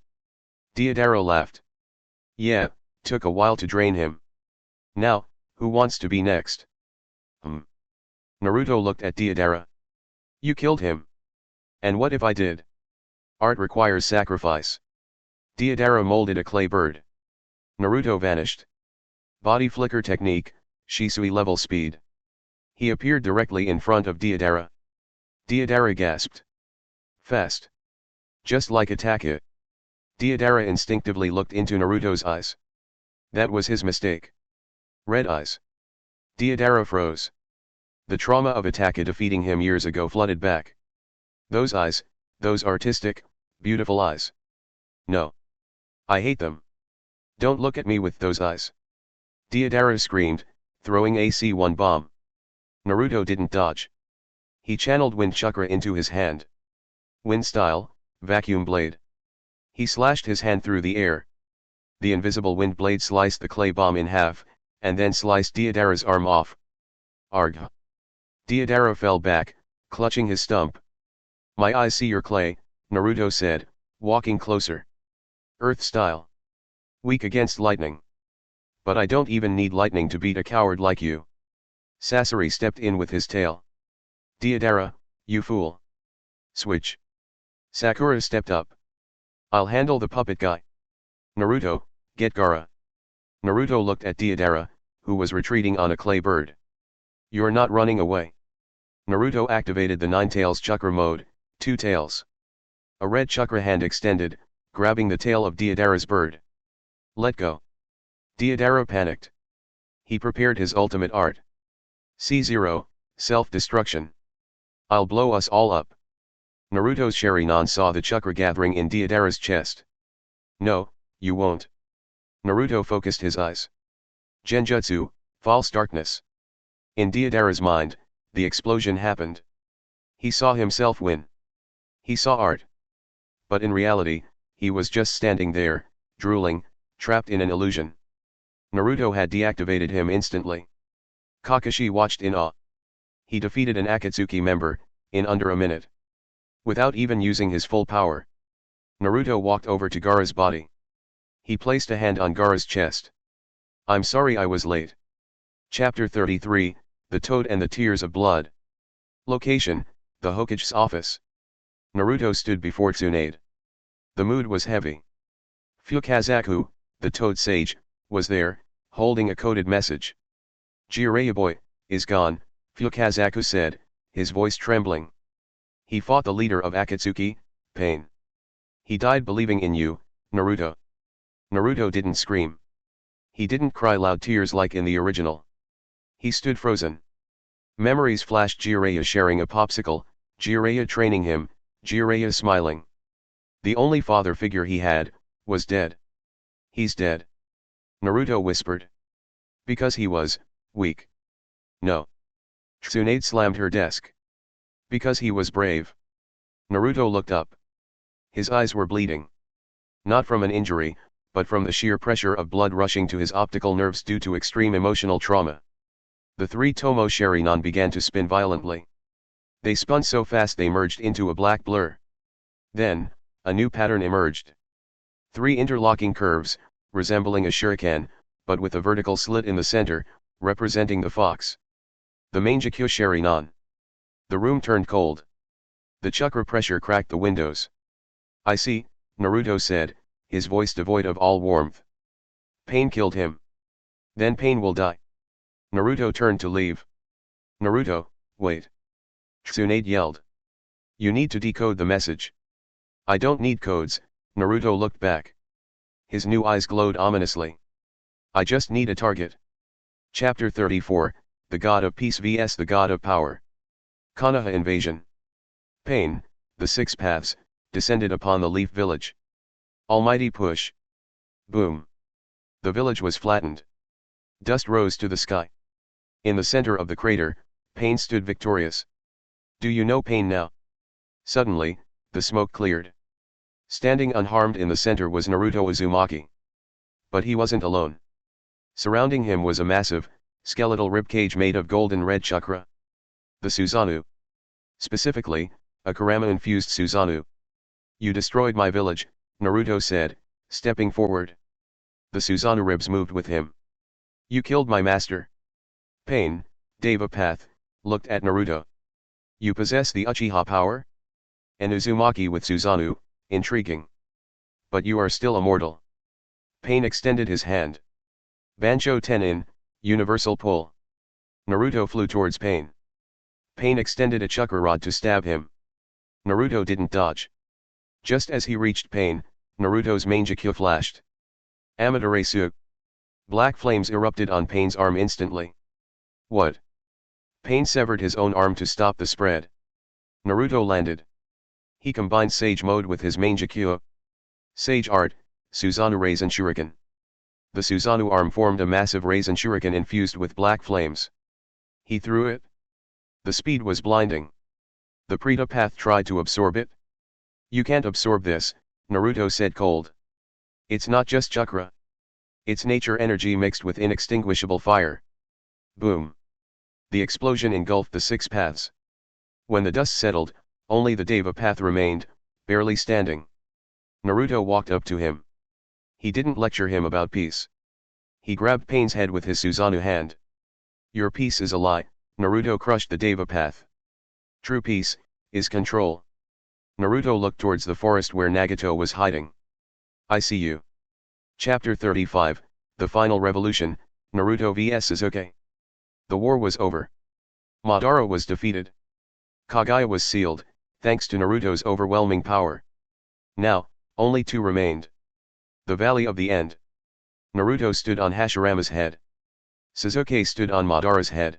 Deidara laughed. Yeah, took a while to drain him. Now, who wants to be next? Naruto looked at Deidara. You killed him. And what if I did? Art requires sacrifice. Deidara molded a clay bird. Naruto vanished. Body flicker technique, Shisui level speed. He appeared directly in front of Deidara. Deidara gasped. Fast. Just like Attack. Deidara instinctively looked into Naruto's eyes. That was his mistake. Red eyes. Deidara froze. The trauma of Attack defeating him years ago flooded back. Those eyes, those artistic, beautiful eyes. No. I hate them. Don't look at me with those eyes. Deidara screamed, throwing a C1 bomb. Naruto didn't dodge. He channeled wind chakra into his hand. Wind style, vacuum blade. He slashed his hand through the air. The invisible wind blade sliced the clay bomb in half, and then sliced Deidara's arm off. Arg. Deidara fell back, clutching his stump. My eyes see your clay, Naruto said, walking closer. Earth style. Weak against lightning. But I don't even need lightning to beat a coward like you. Sasori stepped in with his tail. Deidara, you fool. Switch. Sakura stepped up. I'll handle the puppet guy. Naruto, get Gaara. Naruto looked at Deidara, who was retreating on a clay bird. You're not running away. Naruto activated the Nine Tails Chakra mode, 2 tails. A red chakra hand extended, grabbing the tail of Deidara's bird. Let go. Deidara panicked. He prepared his ultimate art. C0, self-destruction. I'll blow us all up. Naruto's Sharingan saw the chakra gathering in Deidara's chest. No, you won't. Naruto focused his eyes. Genjutsu, false darkness. In Deidara's mind, the explosion happened. He saw himself win. He saw art. But in reality, he was just standing there, drooling, trapped in an illusion. Naruto had deactivated him instantly. Kakashi watched in awe. He defeated an Akatsuki member, in under a minute. Without even using his full power. Naruto walked over to Gaara's body. He placed a hand on Gaara's chest. I'm sorry I was late. Chapter 33, The Toad and the Tears of Blood. Location, the Hokage's office. Naruto stood before Tsunade. The mood was heavy. Fukazaku, the Toad Sage, was there, holding a coded message. Jiraiya boy, is gone, Fukazaku said, his voice trembling. He fought the leader of Akatsuki, Pain. He died believing in you, Naruto. Naruto didn't scream. He didn't cry loud tears like in the original. He stood frozen. Memories flashed: Jiraiya sharing a popsicle, Jiraiya training him, Jiraiya smiling. The only father figure he had, was dead. He's dead. Naruto whispered. Because he was, weak. No. Tsunade slammed her desk. Because he was brave. Naruto looked up. His eyes were bleeding. Not from an injury, but from the sheer pressure of blood rushing to his optical nerves due to extreme emotional trauma. The 3 Tomo Sharingan began to spin violently. They spun so fast they merged into a black blur. Then, a new pattern emerged. 3 interlocking curves, resembling a shuriken, but with a vertical slit in the center, representing the fox. The Mangekyo Sharingan. The room turned cold. The chakra pressure cracked the windows. I see, Naruto said, his voice devoid of all warmth. Pain killed him. Then Pain will die. Naruto turned to leave. Naruto, wait. Tsunade yelled. You need to decode the message. I don't need codes, Naruto looked back. His new eyes glowed ominously. I just need a target. Chapter 34, The God of Peace vs the God of Power. Konoha Invasion. Pain, the 6 paths, descended upon the Leaf Village. Almighty push. Boom. The village was flattened. Dust rose to the sky. In the center of the crater, Pain stood victorious. Do you know Pain now? Suddenly, the smoke cleared. Standing unharmed in the center was Naruto Uzumaki. But he wasn't alone. Surrounding him was a massive, skeletal ribcage made of golden red chakra. The Susanoo. Specifically, a Kurama-infused Susanoo. You destroyed my village, Naruto said, stepping forward. The Susanoo ribs moved with him. You killed my master. Pain, Deva Path, looked at Naruto. You possess the Uchiha power? And Uzumaki with Susanoo, intriguing. But you are still immortal. Pain extended his hand. Bancho Tenin, universal pull. Naruto flew towards Pain. Pain extended a chakra rod to stab him. Naruto didn't dodge. Just as he reached Pain, Naruto's Mangekyo flashed. Amaterasu. Black flames erupted on Pain's arm instantly. What? Pain severed his own arm to stop the spread. Naruto landed. He combined Sage Mode with his Mangekyo. Sage Art, Susanoo Raisin Shuriken. The Susanoo arm formed a massive Raisin Shuriken infused with black flames. He threw it. The speed was blinding. The Preta Path tried to absorb it. You can't absorb this, Naruto said cold. It's not just chakra. It's nature energy mixed with inextinguishable fire. Boom. The explosion engulfed the 6 paths. When the dust settled, only the Deva Path remained, barely standing. Naruto walked up to him. He didn't lecture him about peace. He grabbed Pain's head with his Susanoo hand. Your peace is a lie, Naruto crushed the Deva Path. True peace is control. Naruto looked towards the forest where Nagato was hiding. I see you. Chapter 35, The Final Revolution, Naruto vs Sasuke. The war was over. Madara was defeated. Kagaya was sealed, thanks to Naruto's overwhelming power. Now, only 2 remained. The Valley of the End. Naruto stood on Hashirama's head. Sasuke stood on Madara's head.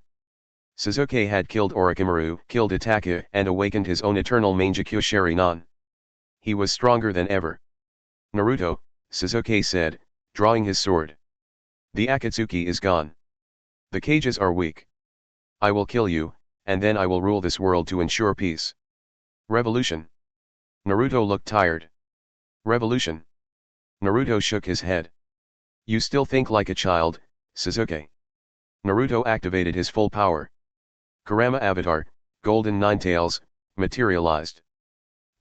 Sasuke had killed Orochimaru, killed Itachi, and awakened his own eternal Mangekyo Sharingan. He was stronger than ever. Naruto, Sasuke said, drawing his sword. The Akatsuki is gone. The cages are weak. I will kill you, and then I will rule this world to ensure peace. Revolution. Naruto looked tired. Revolution. Naruto shook his head. You still think like a child, Sasuke. Naruto activated his full power. Kurama Avatar, Golden Ninetales, materialized.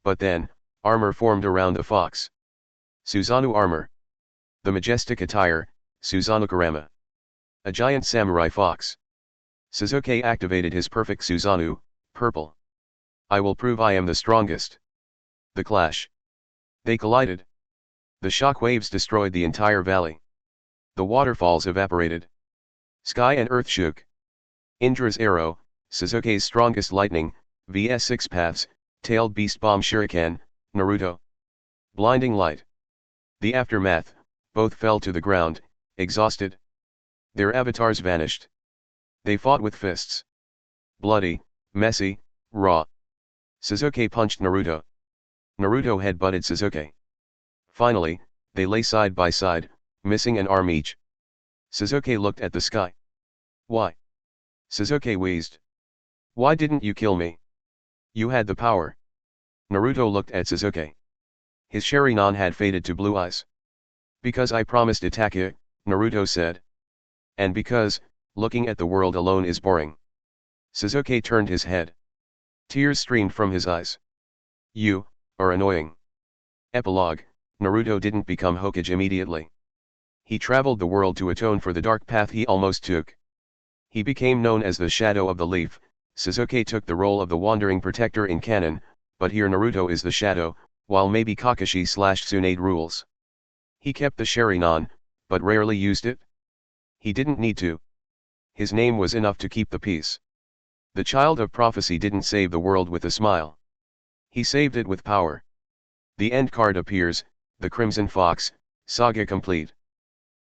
But then, armor formed around the fox. Susanoo armor. The majestic attire, Susanoo Kurama. A giant samurai fox. Sasuke activated his perfect Susanoo, purple. I will prove I am the strongest. The clash. They collided. The shock waves destroyed the entire valley. The waterfalls evaporated. Sky and earth shook. Indra's arrow, Sasuke's strongest lightning, vs 6 paths, tailed beast bomb shuriken, Naruto. Blinding light. The aftermath, both fell to the ground, exhausted. Their avatars vanished. They fought with fists. Bloody, messy, raw. Sasuke punched Naruto. Naruto headbutted Sasuke. Finally, they lay side by side, missing an arm each. Sasuke looked at the sky. Why? Sasuke wheezed. Why didn't you kill me? You had the power. Naruto looked at Sasuke. His Sharingan had faded to blue eyes. Because I promised Itachi, Naruto said. And because, looking at the world alone is boring. Sasuke turned his head. Tears streamed from his eyes. You are annoying. Epilogue, Naruto didn't become Hokage immediately. He traveled the world to atone for the dark path he almost took. He became known as the Shadow of the Leaf. Sasuke took the role of the Wandering Protector in canon, but here Naruto is the Shadow, while maybe Kakashi/Tsunade rules. He kept the Sharingan, but rarely used it. He didn't need to. His name was enough to keep the peace. The child of prophecy didn't save the world with a smile. He saved it with power. The end card appears, the Crimson Fox, Saga complete.